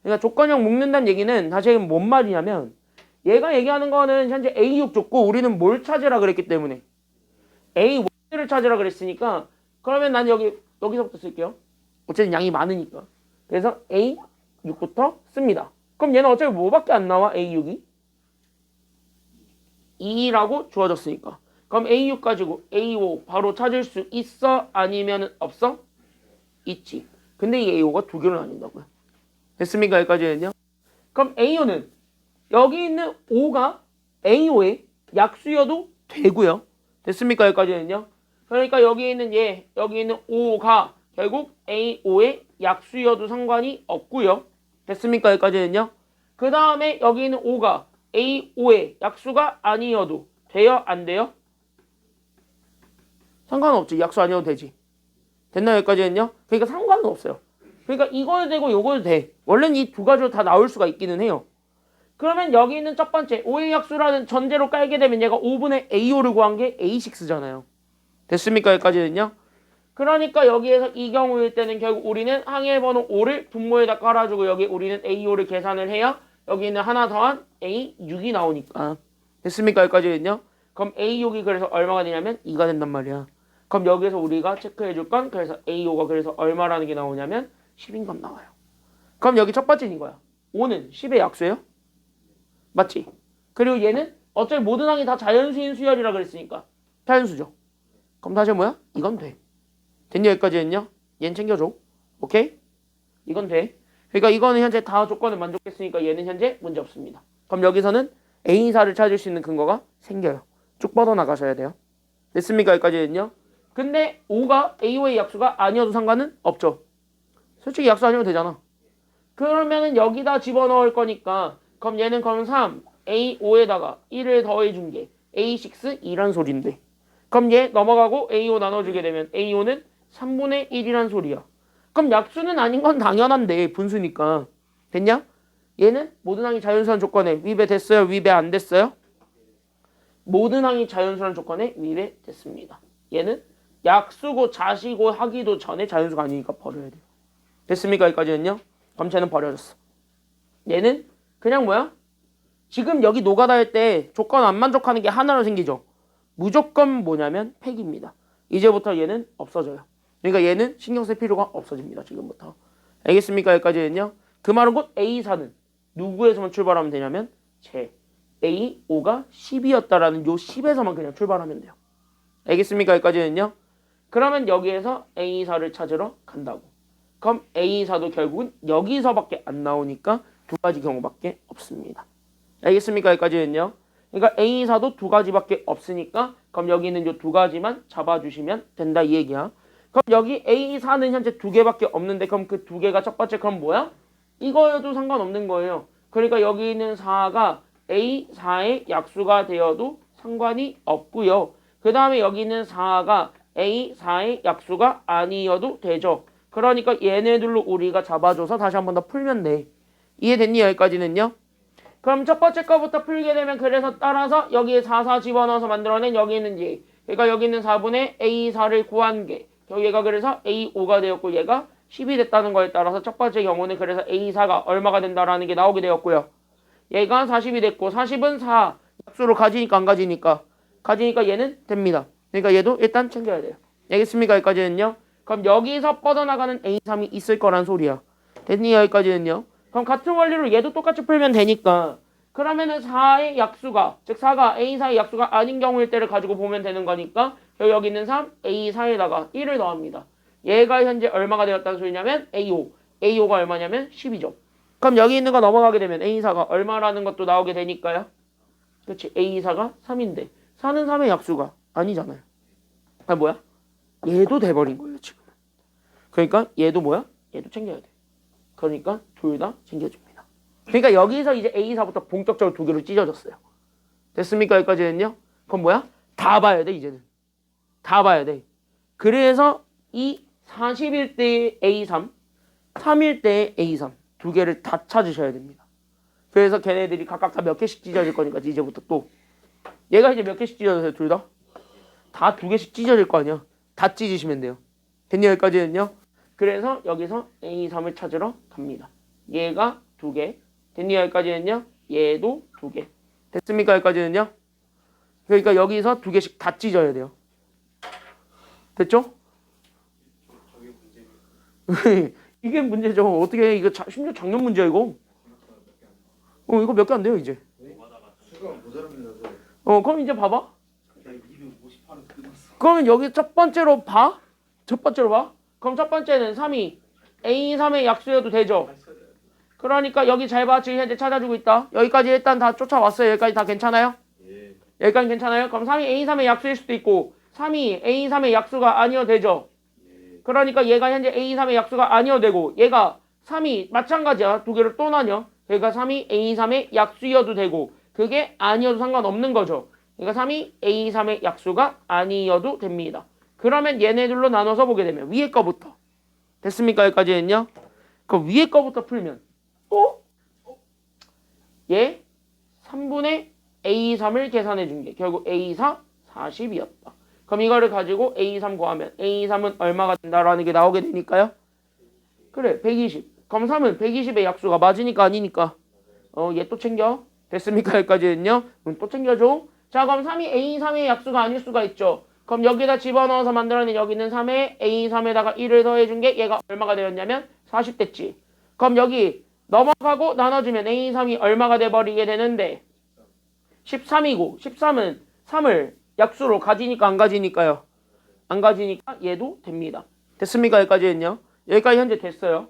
그러니까 조건형 묶는다는 얘기는 다시 뭔 말이냐면 얘가 얘기하는 거는 현재 A6 줬고 우리는 뭘 찾으라 그랬기 때문에 A1을 찾으라 그랬으니까 그러면 난 여기서부터 쓸게요. 어쨌든 양이 많으니까. 그래서 A6부터 씁니다. 그럼 얘는 어차피 뭐밖에 안 나와? A6이 2라고 주어졌으니까. 그럼 A6 가지고 A5 바로 찾을 수 있어? 아니면 없어? 있지. 근데 이 A5가 두 개로 나뉜다고요. 됐습니까? 여기까지는요. 그럼 A5는 여기 있는 5가 A5의 약수여도 되고요. 됐습니까? 여기까지는요. 그러니까 여기 있는 여기 있는 5가 결국 A5의 약수여도 상관이 없고요. 됐습니까? 여기까지는요. 그 다음에 여기 있는 5가 A5의 약수가 아니어도 돼요? 안 돼요? 상관없지. 약수 아니어도 되지. 됐나요? 여기까지는요? 그러니까 상관은 없어요. 그러니까 이거도 되고 요거도 돼. 원래는 이 두 가지로 다 나올 수가 있기는 해요. 그러면 여기 있는 첫 번째 5의 약수라는 전제로 깔게 되면 얘가 5분의 A5를 구한 게 A6잖아요. 됐습니까? 여기까지는요? 그러니까 여기에서 이 경우일 때는 결국 우리는 항해번호 5를 분모에다 깔아주고 여기 우리는 A5를 계산을 해야 여기 있는 하나 더한 A6이 나오니까. 됐습니까? 여기까지는요? 그럼 A6이 그래서 얼마가 되냐면 2가 된단 말이야. 그럼 여기서 우리가 체크해 줄 건 그래서 A5가 그래서 얼마라는 게 나오냐면 10인 건 나와요. 그럼 여기 첫 번째는 이거야. 5는 10의 약수예요? 맞지? 그리고 얘는 어차피 모든 항이 다 자연수인 수열이라 그랬으니까 자연수죠. 그럼 다시 뭐야? 이건 돼. 됐냐? 여기까지는요? 얘는 챙겨줘. 오케이? 이건 돼. 그러니까 이거는 현재 다 조건을 만족했으니까 얘는 현재 문제 없습니다. 그럼 여기서는 A사를 찾을 수 있는 근거가 생겨요. 쭉 뻗어나가셔야 돼요. 됐습니까? 여기까지는요? 근데 5가 A5의 약수가 아니어도 상관은 없죠. 솔직히 약수 아니면 되잖아. 그러면은 여기다 집어넣을 거니까 그럼 얘는 그럼 3, A5에다가 1을 더해준 게 A6, 2란 소린데 그럼 얘 넘어가고 A5 나눠주게 되면 A5는 3분의 1이란 소리야. 그럼 약수는 아닌 건 당연한데 분수니까. 됐냐? 얘는 모든 항이 자연수란 조건에 위배됐어요? 위배 안 됐어요? 모든 항이 자연수란 조건에 위배됐습니다. 얘는 약수고 자시고 하기도 전에 자연수가 아니니까 버려야 돼요. 됐습니까? 여기까지는요? 그럼 쟤는 버려졌어. 얘는 그냥 뭐야? 지금 여기 노가다 할 때 조건 안 만족하는 게 하나로 생기죠. 무조건 뭐냐면 폐기입니다. 이제부터 얘는 없어져요. 그러니까 얘는 신경 쓸 필요가 없어집니다. 지금부터. 알겠습니까? 여기까지는요. 그 말은 곧 A사는 누구에서만 출발하면 되냐면 제 A5가 10이었다라는 요 10에서만 그냥 출발하면 돼요. 알겠습니까? 여기까지는요. 그러면 여기에서 A사를 찾으러 간다고. 그럼 A사도 결국은 여기서밖에 안 나오니까 두 가지 경우밖에 없습니다. 알겠습니까? 여기까지는요. 그러니까 A사도 두 가지밖에 없으니까 그럼 여기 있는 요 두 가지만 잡아주시면 된다 이 얘기야. 그럼 여기 A사는 현재 두 개밖에 없는데 그럼 그 두 개가 첫 번째 그럼 뭐야? 이거여도 상관없는 거예요. 그러니까 여기 있는 4가 A4의 약수가 되어도 상관이 없고요. 그 다음에 여기 있는 4가 A4의 약수가 아니어도 되죠. 그러니까 얘네들로 우리가 잡아줘서 다시 한 번 더 풀면 돼. 이해됐니? 여기까지는요? 그럼 첫 번째 거부터 풀게 되면 그래서 따라서 여기에 4 집어넣어서 만들어낸 여기 있는 얘. 그러니까 여기 있는 4분의 A4를 구한 게 얘가 그래서 A5가 되었고 얘가 10이 됐다는 거에 따라서 첫 번째 경우는 그래서 A4가 얼마가 된다라는 게 나오게 되었고요. 얘가 40이 됐고 40은 4 약수로 가지니까 안 가지니까 얘는 됩니다. 그러니까 얘도 일단 챙겨야 돼요. 알겠습니까? 여기까지는요. 그럼 여기서 뻗어나가는 A3이 있을 거란 소리야. 됐니? 여기까지는요. 그럼 같은 원리로 얘도 똑같이 풀면 되니까 그러면은 4의 약수가 즉 4가 A4의 약수가 아닌 경우일 때를 가지고 보면 되는 거니까 여기 있는 3 A4에다가 1을 더합니다. 얘가 현재 얼마가 되었다는 소리냐면 A5. A5가 얼마냐면 10이죠. 그럼 여기 있는 거 넘어가게 되면 A4가 얼마라는 것도 나오게 되니까요. 그렇지. A4가 3인데 4는 3의 약수가 아니잖아요. 아 뭐야? 얘도 돼버린 거예요 지금. 그러니까 얘도 뭐야? 얘도 챙겨야 돼. 그러니까 둘 다 챙겨줍니다. 그러니까 여기서 이제 A4부터 본격적으로 두 개로 찢어졌어요. 됐습니까? 여기까지는요? 그럼 뭐야? 다 봐야 돼 이제는. 다 봐야 돼. 그래서 이 41대의 A3, 3일대의 A3 두 개를 다 찾으셔야 됩니다. 그래서 걔네들이 각각 다 몇 개씩 찢어질 거니까 이제부터 또 얘가 이제 몇 개씩 찢어져요 둘 다? 다 두 개씩 찢어질 거 아니야. 다 찢으시면 돼요. 됐냐 여기까지는요? 그래서 여기서 A3을 찾으러 갑니다. 얘가 두 개. 됐냐 여기까지는요? 얘도 두 개. 됐습니까 여기까지는요? 그러니까 여기서 두 개씩 다 찢어야 돼요. 됐죠? 이게 문제죠. 어떻게 해? 이거 심지어 작년 문제야 이거. 이거 몇 개 안 돼요 이제. 수가 모자랍니다. 그럼 이제 봐봐. 그러면 여기 첫 번째로 봐. 첫 번째로 봐. 그럼 첫 번째는 3이 A3의 약수여도 되죠. 그러니까 여기 잘 봐. 지금 현재 찾아주고 있다. 여기까지 일단 다 쫓아왔어요. 여기까지 다 괜찮아요? 여기까지 괜찮아요? 그럼 3이 A3의 약수일 수도 있고 3이 A3의 약수가 아니어도 되죠. 그러니까 얘가 현재 A3의 약수가 아니어도 되고 얘가 3이 마찬가지야. 두 개를 또 나뉘어. 그러니까 3이 A3의 약수여도 되고 그게 아니어도 상관없는 거죠. 그러니까 3이 A3의 약수가 아니어도 됩니다. 그러면 얘네들로 나눠서 보게 되면 위에 거부터 됐습니까? 여기까지는요. 그럼 위에 거부터 풀면 얘 3분의 A3을 계산해 준 게 결국 A4 40이었다. 그럼 이거를 가지고 A3 구하면 A3은 얼마가 된다라는 게 나오게 되니까요. 그래 120. 그럼 3은 120의 약수가 맞으니까 아니니까 얘 또 챙겨. 됐습니까? 여기까지는요. 또 챙겨줘. 자 그럼 3이 A3의 약수가 아닐 수가 있죠. 그럼 여기다 집어넣어서 만들어낸 여기 있는 3에 A3에다가 1을 더해준 게 얘가 얼마가 되었냐면 40 됐지. 그럼 여기 넘어가고 나눠주면 A3이 얼마가 돼버리게 되는데 13이고 13은 3을 약수로 가지니까 안 가지니까요. 안 가지니까 얘도 됩니다. 됐습니까? 여기까지는요. 여기까지 현재 됐어요.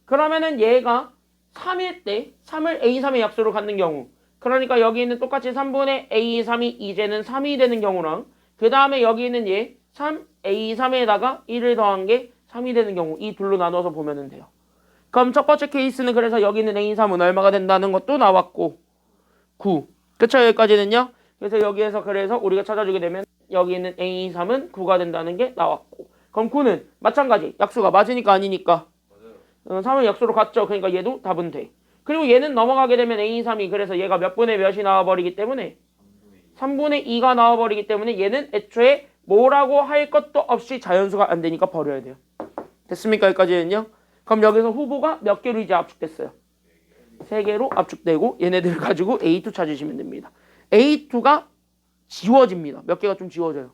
그러면은 얘가 3일 때 3을 A3의 약수로 갖는 경우 그러니까 여기 있는 똑같이 3분의 A3이 이제는 3이 되는 경우랑 그 다음에 여기 있는 얘 3A3에다가 1을 더한 게 3이 되는 경우 이 둘로 나눠서 보면 돼요. 그럼 첫 번째 케이스는 그래서 여기 있는 A3은 얼마가 된다는 것도 나왔고 9. 그쵸? 여기까지는요. 그래서 여기에서 그래서 우리가 찾아주게 되면 여기 있는 A3은 9가 된다는 게 나왔고 그럼 9는 마찬가지 약수가 맞으니까 아니니까 3은 약수로 갔죠. 그러니까 얘도 답은 돼. 그리고 얘는 넘어가게 되면 A3이 그래서 얘가 몇 분의 몇이 나와버리기 때문에 3분의 2가 나와버리기 때문에 얘는 애초에 뭐라고 할 것도 없이 자연수가 안 되니까 버려야 돼요. 됐습니까? 여기까지는요. 그럼 여기서 후보가 몇 개로 이제 압축됐어요? 3개로 압축되고 얘네들을 가지고 A2 찾으시면 됩니다. A2가 지워집니다. 몇 개가 좀 지워져요.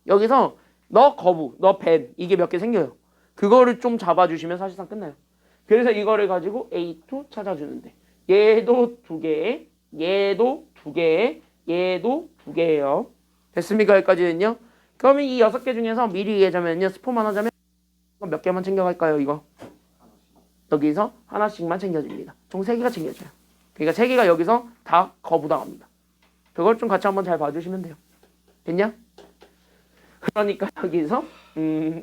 여기서 너 거부, 너 밴 이게 몇 개 생겨요. 그거를 좀 잡아주시면 사실상 끝나요. 그래서 이거를 가지고 A2 찾아주는데 얘도 2개, 얘도 2개, 얘도 2개예요. 됐습니까? 여기까지는요. 그러면 이 6개 중에서 미리 얘기하자면요. 스포만 하자면 몇 개만 챙겨갈까요? 이거 여기서 하나씩만 챙겨줍니다. 총 3개가 챙겨져요. 그러니까 3개가 여기서 다 거부당합니다. 그걸 좀 같이 한번 잘 봐주시면 돼요. 됐냐? 그러니까 여기서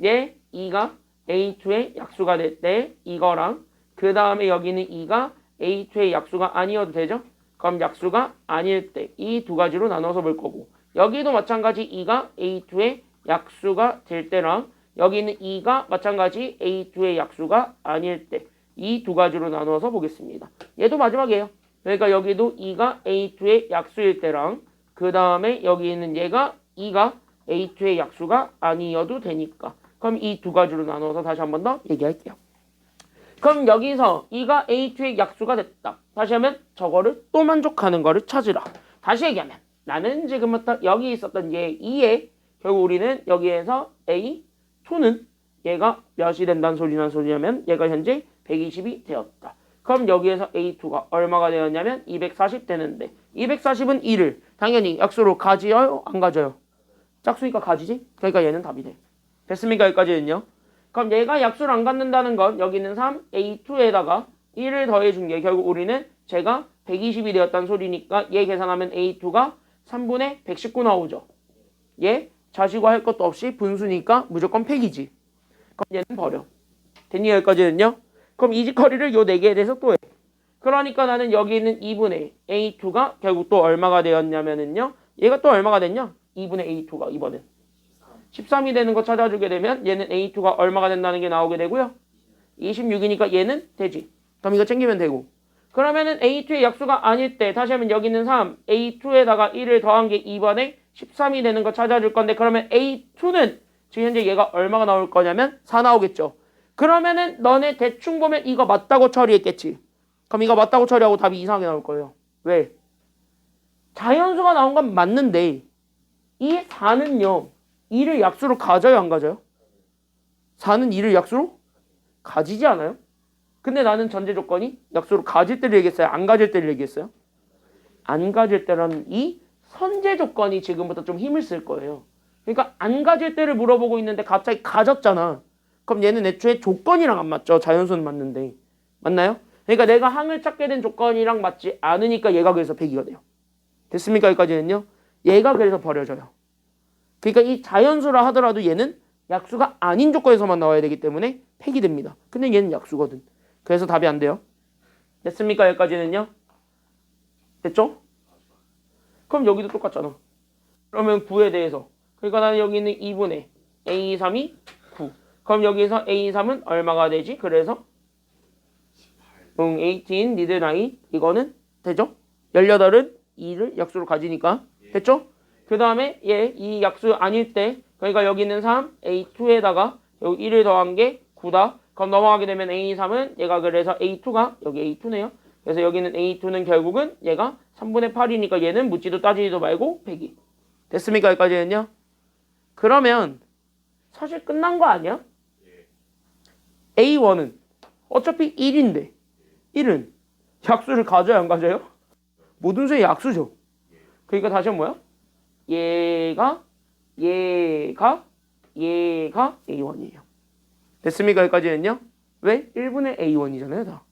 얘 2가 A2의 약수가 될 때 이거랑 그 다음에 여기는 2가 A2의 약수가 아니어도 되죠? 그럼 약수가 아닐 때 이 두 가지로 나눠서 볼 거고 여기도 마찬가지 2가 A2의 약수가 될 때랑 여기는 2가 마찬가지 A2의 약수가 아닐 때 이 두 가지로 나눠서 보겠습니다. 얘도 마지막이에요. 그러니까 여기도 2가 A2의 약수일 때랑 그 다음에 여기 있는 얘가 2가 A2의 약수가 아니어도 되니까 그럼 이 두 가지로 나눠서 다시 한 번 더 얘기할게요. 그럼 여기서 2가 A2의 약수가 됐다. 다시 하면 저거를 또 만족하는 거를 찾으라. 다시 얘기하면 나는 지금부터 여기 있었던 얘 2에 결국 우리는 여기에서 A2는 얘가 몇이 된다는 소리냐면 얘가 현재 120이 되었다. 그럼 여기에서 A2가 얼마가 되었냐면 240 되는데 240은 2를 당연히 약수로 가져요? 안 가져요? 짝수니까 가지지? 그러니까 얘는 답이 돼. 됐습니까? 여기까지는요. 그럼 얘가 약수를 안 갖는다는 건 여기는 3, A2에다가 1을 더해준 게 결국 우리는 제가 120이 되었다는 소리니까 얘 계산하면 A2가 3분의 119 나오죠. 얘 자시고 할 것도 없이 분수니까 무조건 팩이지. 그럼 얘는 버려. 됐니 여기까지는요? 그럼 이직거리를 요 4개에 대해서 또 해. 그러니까 나는 여기 있는 2분의 A2가 결국 또 얼마가 되었냐면은요. 얘가 또 얼마가 됐냐? 2분의 A2가 이번엔 13이 되는 거 찾아주게 되면 얘는 A2가 얼마가 된다는 게 나오게 되고요. 26이니까 얘는 되지. 그럼 이거 챙기면 되고. 그러면은 A2의 약수가 아닐 때 다시 하면 여기는 3, A2에다가 1을 더한 게 2번에 13이 되는 거 찾아줄 건데 그러면 A2는 지금 현재 얘가 얼마가 나올 거냐면 4 나오겠죠. 그러면은 너네 대충 보면 이거 맞다고 처리했겠지. 그럼 이거 맞다고 처리하고 답이 이상하게 나올 거예요. 왜? 자연수가 나온 건 맞는데 이 4는요. 2를 약수로 가져요 안 가져요? 4는 2를 약수로 가지지 않아요? 근데 나는 전제 조건이 약수로 가질 때를 얘기했어요? 안 가질 때를 얘기했어요? 안 가질 때라는 이 선제 조건이 지금부터 좀 힘을 쓸 거예요. 그러니까 안 가질 때를 물어보고 있는데 갑자기 가졌잖아. 그럼 얘는 애초에 조건이랑 안 맞죠. 자연수는 맞는데. 맞나요? 그러니까 내가 항을 찾게 된 조건이랑 맞지 않으니까 얘가 그래서 100이가 돼요. 됐습니까? 여기까지는요. 얘가 그래서 버려져요. 그러니까 이 자연수라 하더라도 얘는 약수가 아닌 조건에서만 나와야 되기 때문에 팩이 됩니다. 근데 얘는 약수거든. 그래서 답이 안 돼요. 됐습니까? 여기까지는요. 됐죠? 그럼 여기도 똑같잖아. 그러면 9에 대해서. 그러니까 나는 여기 있는 2분의 A3이 9. 그럼 여기서 A3은 얼마가 되지? 그래서 18 니들 나이 이거는 되죠? 18은 2를 약수로 가지니까 됐죠? 그 다음에 얘 이 약수 아닐 때 그러니까 여기 있는 3 A2에다가 여기 1을 더한 게 9다. 그럼 넘어가게 되면 A3은 얘가 그래서 A2가 여기 A2네요. 그래서 여기는 A2는 결국은 얘가 3분의 8이니까 얘는 묻지도 따지지도 말고 100이. 됐습니까? 여기까지는요? 그러면 사실 끝난 거 아니야? A1은 어차피 1인데 1은 약수를 가져야 안 가져요? 모든 수의 약수죠. 그러니까 다시 한번 뭐야? 얘가 A1이에요. 됐습니까? 여기까지는요? 왜? 1분의 A1이잖아요. 다.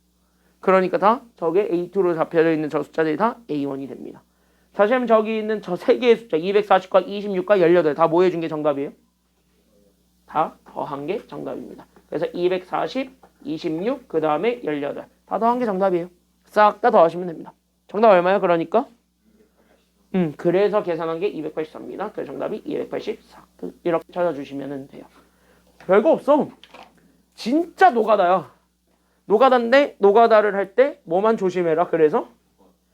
그러니까 다 저게 A2로 잡혀져 있는 저 숫자들이 다 A1이 됩니다. 다시 하면 저기 있는 저 세 개의 숫자 240과 26과 18 다 뭐 해준 게 정답이에요? 다 더한 게 정답입니다. 그래서 240, 26, 그 다음에 18 다 더한 게 정답이에요. 싹 다 더하시면 됩니다. 정답 얼마야? 그러니까 그래서 계산한 게 284입니다. 그래서 정답이 284 이렇게 찾아주시면 돼요. 별거 없어. 진짜 노가다야. 노가다인데 노가다를 할 때 뭐만 조심해라. 그래서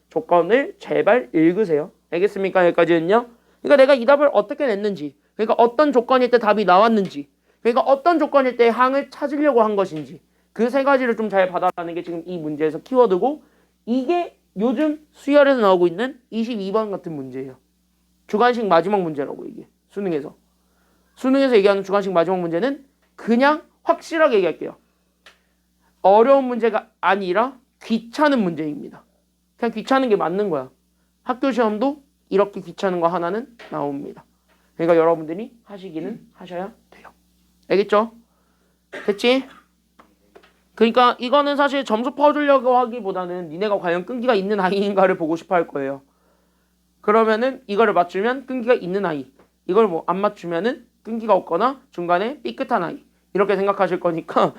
조건을 제발 읽으세요. 알겠습니까? 여기까지는요. 그러니까 내가 이 답을 어떻게 냈는지, 그러니까 어떤 조건일 때 답이 나왔는지, 그러니까 어떤 조건일 때 항을 찾으려고 한 것인지 그 세 가지를 좀 잘 받아라는 게 지금 이 문제에서 키워드고 이게 요즘 수열에서 나오고 있는 22번 같은 문제예요. 주관식 마지막 문제라고 이게 수능에서. 수능에서 얘기하는 주관식 마지막 문제는 그냥 확실하게 얘기할게요. 어려운 문제가 아니라 귀찮은 문제입니다. 그냥 귀찮은 게 맞는 거야. 학교 시험도 이렇게 귀찮은 거 하나는 나옵니다. 그러니까 여러분들이 하시기는 하셔야 돼요. 알겠죠? 됐지? 그러니까 이거는 사실 점수 퍼주려고 하기보다는 니네가 과연 끈기가 있는 아이인가를 보고 싶어 할 거예요. 그러면은 이거를 맞추면 끈기가 있는 아이, 이걸 뭐 안 맞추면은 끈기가 없거나 중간에 삐끗한 아이 이렇게 생각하실 거니까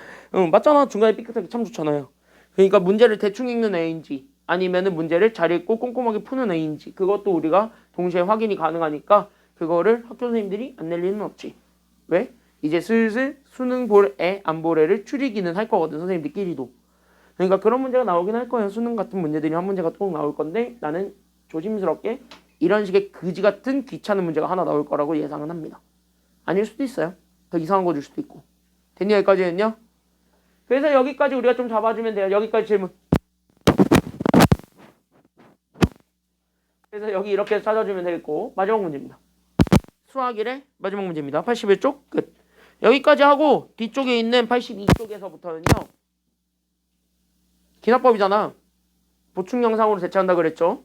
맞잖아. 중간에 삐끗하기 참 좋잖아요. 그러니까 문제를 대충 읽는 애인지 아니면은 문제를 잘 읽고 꼼꼼하게 푸는 애인지 그것도 우리가 동시에 확인이 가능하니까 그거를 학교 선생님들이 안 낼 리는 없지. 왜? 이제 슬슬 수능 볼애 안 볼애를 추리기는 할 거거든. 선생님들끼리도. 그러니까 그런 문제가 나오긴 할 거예요. 수능 같은 문제들이 한 문제가 또 나올 건데 나는 조심스럽게 이런 식의 그지 같은 귀찮은 문제가 하나 나올 거라고 예상은 합니다. 아닐 수도 있어요. 더 이상한 거 줄 수도 있고. 됐니? 여기까지는요? 그래서 여기까지 우리가 좀 잡아주면 돼요. 여기까지 질문. 그래서 여기 이렇게 찾아주면 되겠고 마지막 문제입니다. 수학 1의 마지막 문제입니다. 81쪽 끝. 여기까지 하고 뒤쪽에 있는 82쪽에서부터는요. 기납법이잖아. 보충 영상으로 대체한다 그랬죠.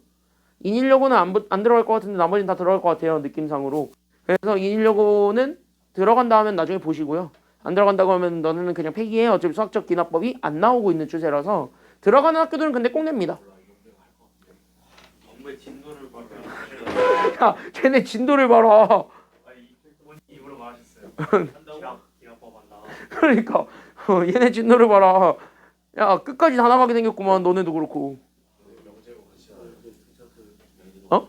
인일여고는 안 들어갈 것 같은데 나머지는 다 들어갈 것 같아요. 느낌상으로. 그래서 인일여고는 들어간다 하면 나중에 보시고요. 안 들어간다고 하면 너네는 그냥 폐기해. 어차피 수학적 기납법이 안 나오고 있는 추세라서 들어가는 학교들은 근데 꼭 냅니다. 정부의 진도를 봐야 야, 쟤네 진도를 봐라. 본인 입으로 말하셨어요. 한다고 기합법 한다. 그러니까 얘네 진도를 봐라. 야, 끝까지 다 나가게 생겼구만. 너네도 그렇고. 어?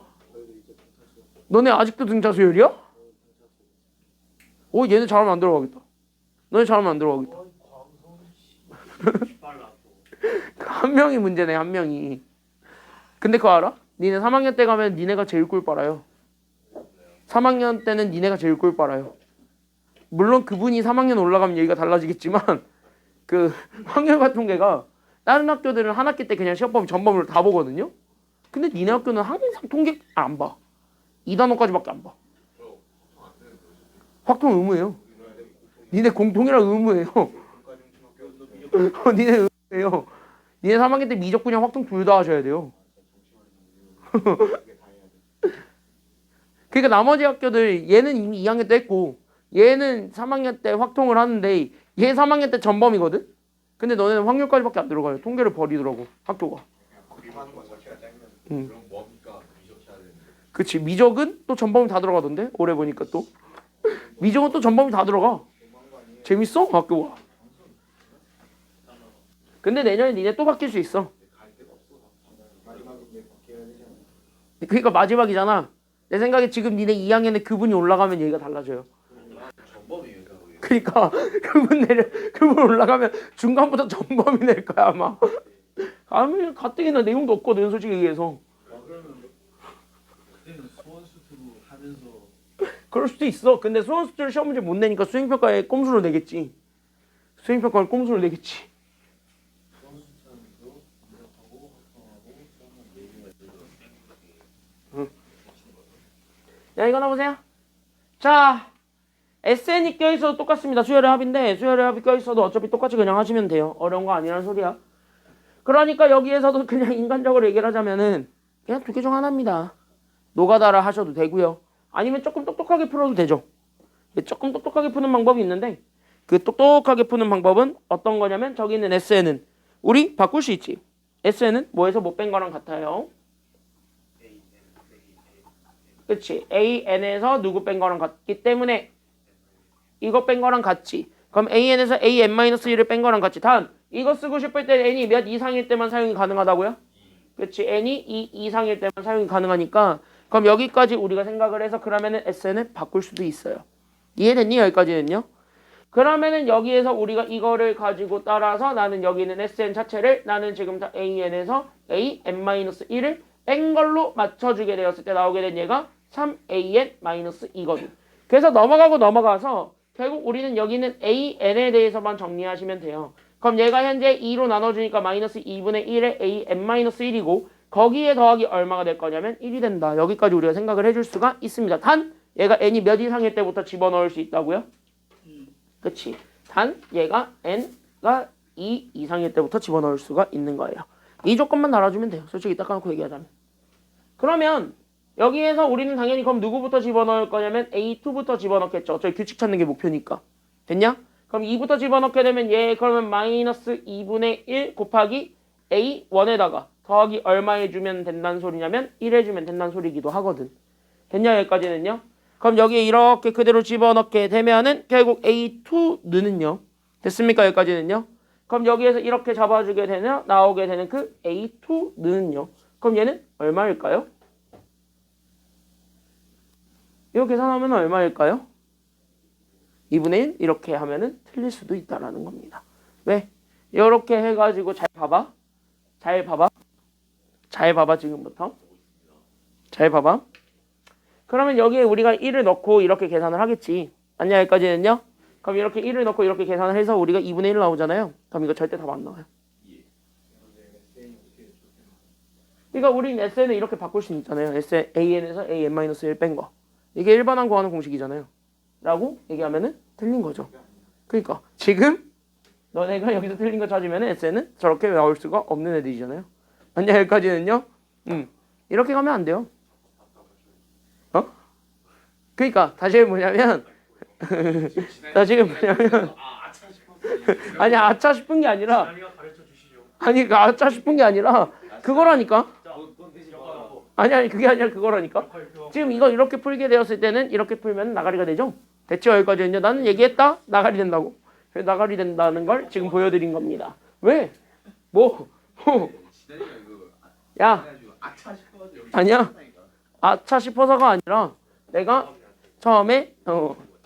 너네 아직도 등차 수열이야? 오, 얘네 잘하면 안 들어가겠다. 너네 잘하면 안 들어가겠다. 빨라 또. 한 명이 문제네, 한 명이. 근데 그거 알아? 니네 3학년 때 가면 니네가 제일 꿀 빨아요. 3학년 때는 니네가 제일 꿀 빨아요. 물론 그분이 3학년 올라가면 얘기가 달라지겠지만 그 확률과 통계가 다른 학교들은 한 학기 때 그냥 시험범위 전범위를 다 보거든요. 근데 니네 학교는 항상 통계 안 봐. 2단원까지밖에 안 봐. 확통 의무예요. 니네 공통이랑 의무예요. 니네 의무예요. 니네 3학년 때 미적 분야 확통 둘 다 하셔야 돼요. 그러니까 나머지 학교들 얘는 이미 2학년 때 했고 얘는 3학년 때 확통을 하는데 얘 3학년 때 전범이거든? 근데 너네는 확률까지밖에 안 들어가요. 통계를 버리더라고 학교가. 하는 거 자체가 짜증나. 응. 그럼 뭡니까? 미적해야 되는데. 그치. 미적은 또 전범이 다 들어가던데? 올해 보니까 또 미적은 또 전범이 다 들어가. 재밌어? 학교가. 근데 내년에 니네 또 바뀔 수 있어. 마지막인데 바뀌어야 되잖아. 그러니까 마지막이잖아. 내 생각에 지금 니네 2학년에 그분이 올라가면 얘기가 달라져요. 전범이에요, 그게. 그러니까 그분 올라가면 중간부터 전범이 낼 거야 아마. 아무 가뜩이나 내용도 없거든 솔직히 얘기해서. 아, 그러면 그때는 수원 수투로 하면서 그럴 수도 있어. 근데 수원수들 시험 문제 못 내니까 수행평가에 꼼수를 내겠지. 수행평가에 꼼수를 내겠지. 수원 수투도 공격하고 확성하고 수원은 얘기가 야 이거 나보세요. 자 SN이 껴있어도 똑같습니다. 수열의 합인데 수열의 합이 껴있어도 어차피 똑같이 그냥 하시면 돼요. 어려운 거 아니라는 소리야. 그러니까 여기에서도 그냥 인간적으로 얘기를 하자면은 그냥 두 개 중 하나입니다. 노가다라 하셔도 되고요. 아니면 조금 똑똑하게 풀어도 되죠. 조금 똑똑하게 푸는 방법이 있는데 그 똑똑하게 푸는 방법은 어떤 거냐면 저기 있는 SN은 우리 바꿀 수 있지. SN은 뭐에서 못 뺀 거랑 같아요. 그치. AN에서 누구 뺀 거랑 같기 때문에 이거 뺀 거랑 같지. 그럼 AN에서 AN-1을 뺀 거랑 같지. 단 이거 쓰고 싶을 때 N이 몇 이상일 때만 사용이 가능하다고요? 그치. N이 2 이상일 때만 사용이 가능하니까 그럼 여기까지 우리가 생각을 해서 그러면은 SN을 바꿀 수도 있어요. 이해됐니? 여기까지는요? 그러면은 여기에서 우리가 이거를 가지고 따라서 나는 여기 있는 SN 자체를 나는 지금 다 AN에서 AN-1을 뺀 걸로 맞춰주게 되었을 때 나오게 된 얘가 3AN-2거든. 그래서 넘어가서 결국 우리는 여기 있는 AN에 대해서만 정리하시면 돼요. 그럼 얘가 현재 2로 나눠주니까 마이너스 2분의 1에 AN-1이고 거기에 더하기 얼마가 될 거냐면 1이 된다. 여기까지 우리가 생각을 해줄 수가 있습니다. 단 얘가 n이 몇 이상일 때부터 집어넣을 수 있다고요? 그치. 단 얘가 n가 2 이상일 때부터 집어넣을 수가 있는 거예요. 이 조건만 달아주면 돼요. 솔직히 딱 까놓고 얘기하자면. 그러면 여기에서 우리는 당연히 그럼 누구부터 집어넣을 거냐면 A2부터 집어넣겠죠. 저희 규칙 찾는 게 목표니까. 됐냐? 그럼 2부터 집어넣게 되면 얘 그러면 마이너스 2분의 1 곱하기 A1에다가 더하기 얼마 해주면 된다는 소리냐면 1 해주면 된다는 소리이기도 하거든. 됐냐 여기까지는요? 그럼 여기에 이렇게 그대로 집어넣게 되면은 결국 A2는요. 됐습니까 여기까지는요? 그럼 여기에서 이렇게 잡아주게 되면 나오게 되는 그 A2는요. 그럼 얘는 얼마일까요? 이거 계산하면 얼마일까요? 2분의 1 이렇게 하면은 틀릴 수도 있다라는 겁니다. 왜? 이렇게 해가지고 잘 봐봐. 지금부터. 잘 봐봐. 그러면 여기에 우리가 1을 넣고 이렇게 계산을 하겠지. 맞냐 여기까지는요? 그럼 이렇게 1을 넣고 이렇게 계산을 해서 우리가 2분의 1 나오잖아요. 그럼 이거 절대 답 안 나와요. 그러니까 우리 SN을 이렇게 바꿀 수 있잖아요. AN에서 AN-1 뺀 거. 이게 일반항 구하는 공식이잖아요. 라고 얘기하면은 틀린 거죠. 그러니까 지금 너네가 여기서 틀린 거 찾으면 SN은 저렇게 나올 수가 없는 애들이잖아요. 맞냐 여기까지는요? 이렇게 가면 안 돼요. 그러니까 다시 뭐냐면 자 지금 뭐냐면 아차 싶었어. 아니 아차 싶은 게 아니라 지난이가 가르쳐 주시죠. 아니 그 아차 싶은 게 아니라 그거라니까. 자, 넌 되지 마. 역할하고 아니 그게 아니라 그거라니까. 역할 교환. 지금 이거 이렇게 풀게 되었을 때는 이렇게 풀면 나가리가 되죠. 됐죠 여기까지는요. 나는 얘기했다 나가리 된다고. 그래서 나가리 된다는 걸 지금 보여드린 겁니다. 왜? 뭐? 지단이가 이거 야 해가지고 아차 싶어가지고 여기 아니야. 찾았다니까. 아차 싶어서가 아니라 내가 처음에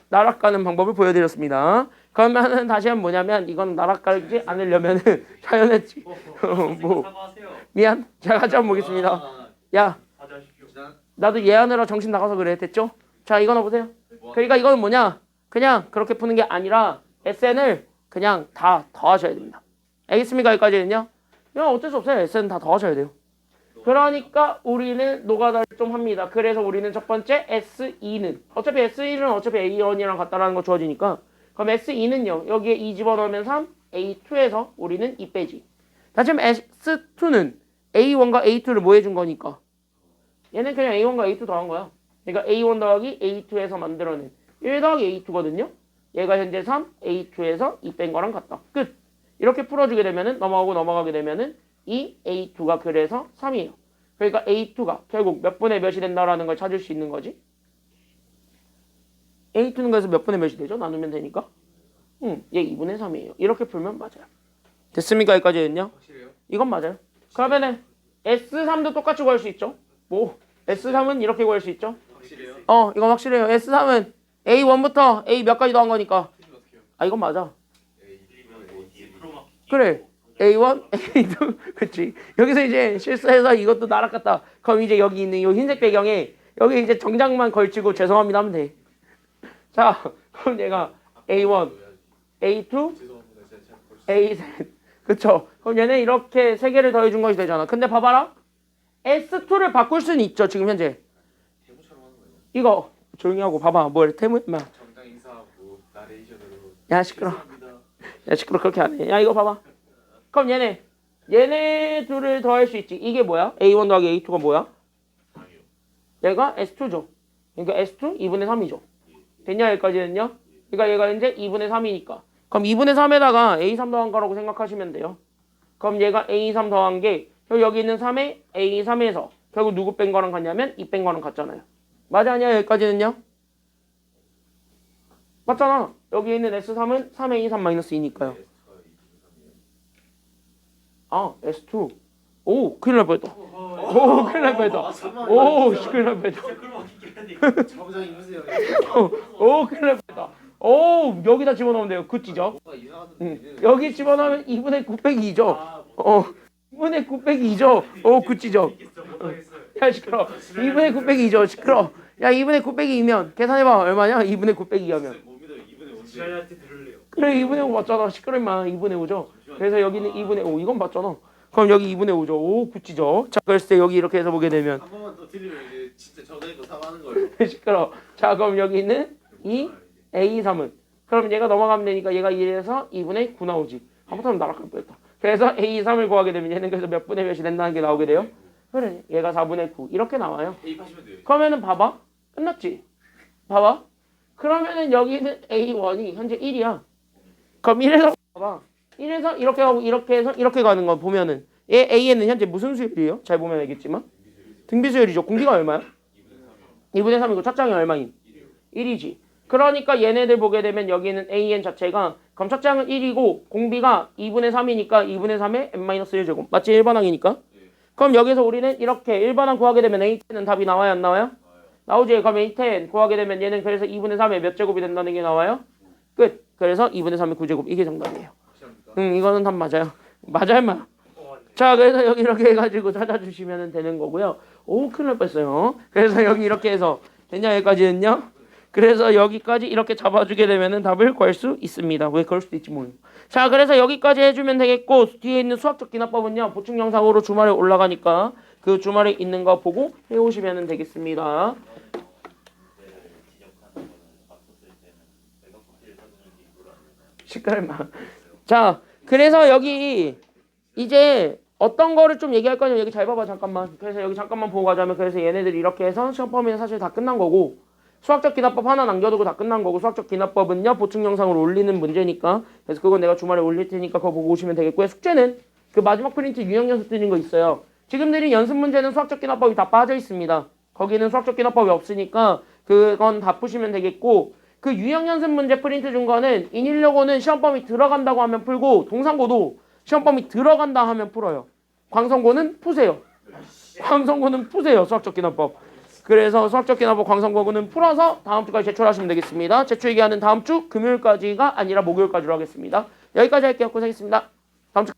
나락가는 방법을 보여드렸습니다. 그러면은 다시 한번 뭐냐면 이건 나락가지 않으려면은 자연했지. 뭐 사과하세요. 미안. 자 같이 한번 보겠습니다. 야 사죄하십시오. 지단 나도 얘하느라 정신 나가서 그래. 됐죠? 자 이거는 보세요. 그러니까 이거는 뭐냐? 그냥 그렇게 푸는 게 아니라 SN을 그냥 다 더하셔야 됩니다. 알겠습니까? 여기까지는요? 그냥 어쩔 수 없어요. SN 다 더하셔야 돼요. 그러니까 우리는 노가다를 좀 합니다. 그래서 우리는 첫 번째 S2는 어차피 S1은 어차피 A1이랑 같다라는 거 주어지니까 그럼 S2는요. 여기에 2 집어넣으면 3, A2에서 우리는 2 빼지. 다시 말해 S2는 A1과 A2를 뭐 해준 거니까 얘는 그냥 A1과 A2 더한 거야. 그러니까 A1 더하기 A2에서 만들어낸 1 더하기 A2거든요. 얘가 현재 3, A2에서 2 뺀 거랑 같다. 끝. 이렇게 풀어주게 되면은 넘어가게 되면은 이 A2가 그래서 3이에요. 그러니까 A2가 결국 몇 분의 몇이 된다라는 걸 찾을 수 있는 거지. A2는 그래서 몇 분의 몇이 되죠? 나누면 되니까. 얘 2분의 3이에요. 이렇게 풀면 맞아요. 됐습니까? 여기까지는요? 확실해요? 이건 맞아요. 그러면은 S3도 똑같이 구할 수 있죠? 뭐? S3은 이렇게 구할 수 있죠? 확실해요? 이건 확실해요. S3은 A1부터 A 몇 가지 더한 거니까. 틀리면 어떡해요? 아 이건 맞아. 틀리면 뭐 뒤에 프로마키. 그래. A1, A2, 그치. 여기서 이제 실수해서 이것도 날아갔다. 그럼 이제 여기 있는 이 흰색 배경에 여기 이제 정장만 걸치고 죄송합니다 하면 돼. 자, 그럼 얘가 A1, A2, 죄송합니다. 제가 벌써 A3. 그쵸. 그럼 얘는 이렇게 세 개를 더해준 것이 되잖아. 근데 봐봐라. S2를 바꿀 수는 있죠. 지금 현재. 대무처럼 하는 거예요. 이거 조용히 하고 봐봐. 뭘 태무 임마. 정당 인사하고 나레이션으로 야 시끄러. 죄송합니다. 야 시끄러 그렇게 안 해. 야 이거 봐봐. 그럼 얘네 둘을 더할 수 있지. 이게 뭐야? A1 더하기 A2가 뭐야? 아니요. 얘가 S2죠. 그러니까 S2 2분의 3이죠. 됐냐 여기까지는요? 그러니까 얘가 이제 2분의 3이니까. 그럼 2분의 3에다가 A3 더한 거라고 생각하시면 돼요. 그럼 얘가 A3 더한 게 여기 있는 3에 A3에서 결국 누구 뺀 거랑 같냐면 2 뺀 거랑 같잖아요. 맞아 아니야 여기까지는요? 맞잖아. 여기 있는 S3은 3A3-2니까요. 아 S2. 오 큰일 날 뻔했다. 오 큰일 날 뻔했다. 오 씨, 큰일 날 뻔했다. 진짜 프로마키 해야 돼. 정장 입으세요. 오 큰일 날 뻔했다. 오 여기다 집어넣으면 돼요. 그치죠? 뭔가 이상한데. 여기 집어넣으면 2분의 9 빼기 2죠. 아, 2분의 9 빼기 2죠. 오 그치죠? 있겠어. 못하겠어요. 야 시끄러. 2분의 9 빼기 2죠. 시끄러. 야 2분의 9 빼기 2면 계산해봐. 얼마냐? 2분의 9 빼기 2하면. 못 믿어요. 2분의 5. 지난이한테 들을래요. 그래 2분의 5 맞잖아. 시끄러 임마. 2분의 5죠. 그래서 여기는 2분의 5. 이건 맞잖아. 그럼 여기 2분의 5죠. 오 그치죠? 자 그랬을 때 여기 이렇게 해서 보게 되면 한 번만 더 틀리면 이제 진짜 저자이거 사과하는 거예요. 시끄러. 자 그럼 여기 있는 이 A3은 그럼 얘가 넘어가면 되니까 얘가 1에서 2분의 9 나오지. 한번더 나락할 뻔했다. 그래서 A3을 구하게 되면 얘는 그래서 몇 분의 몇이 된다는 게 나오게 돼요? 그래 얘가 4분의 9 이렇게 나와요. 대입하시면 돼요. 그러면은 봐봐. 끝났지? 봐봐. 그러면은 여기는 A1이 현재 1이야. 그럼 1에서 봐봐. 1에서 이렇게 가고 이렇게 해서 이렇게 가는 거 보면은 얘 A에는 현재 무슨 수열이에요? 잘 보면 알겠지만 등비수열이죠. 공비가 얼마야? 2분의 3이고 첫장이 얼마인? 1이지. 그러니까 얘네들 보게 되면 여기는 AN 자체가 그럼 첫장은 1이고 공비가 2분의 3이니까 2분의 3에 n-1제곱 맞지? 1반항이니까. 그럼 여기서 우리는 이렇게 1반항 구하게 되면 A10은 답이 나와요 안 나와요? 나오지. 그럼 A10 구하게 되면 얘는 그래서 2분의 3에 몇 제곱이 된다는 게 나와요? 끝. 그래서 2분의 3의 9제곱 이게 정답이에요. 이거는 답 맞아요. 맞아요 마. 자 그래서 여기 이렇게 해가지고 찾아주시면 되는 거고요. 오 큰일 날 뻔했어요. 그래서 여기 이렇게 해서 됐냐 여기까지는요. 그래서 여기까지 이렇게 잡아주게 되면은 답을 구할 수 있습니다. 왜 그럴 수도 있지 뭐. 자 그래서 여기까지 해주면 되겠고 뒤에 있는 수학적 기납법은요 보충 영상으로 주말에 올라가니까 그 주말에 있는 거 보고 해오시면 되겠습니다. 시끄러마. 자 그래서 여기 이제 어떤 거를 좀 얘기할 거냐 여기 잘 봐봐 잠깐만. 그래서 여기 잠깐만 보고 가자면 그래서 얘네들 이렇게 해서 시험 범위는 사실 다 끝난 거고 수학적 기납법 하나 남겨두고 다 끝난 거고 수학적 기납법은요 보충 영상으로 올리는 문제니까 그래서 그건 내가 주말에 올릴 테니까 그거 보고 오시면 되겠고요. 숙제는 그 마지막 프린트 유형 연습 드린 거 있어요. 지금 드린 연습 문제는 수학적 기납법이 다 빠져 있습니다. 거기는 수학적 기납법이 없으니까 그건 다 푸시면 되겠고 그 유형 연습 문제 프린트 준 거는 인일력어는 시험 범위 들어간다고 하면 풀고 동상고도 시험 범위 들어간다 하면 풀어요. 광성고는 푸세요. 광성고는 푸세요. 수학적 기납법. 그래서 수학적 기납법 광성고는 풀어서 다음 주까지 제출하시면 되겠습니다. 제출 얘기하는 다음 주 금요일까지가 아니라 목요일까지로 하겠습니다. 여기까지 할게요. 고생했습니다. 다음 주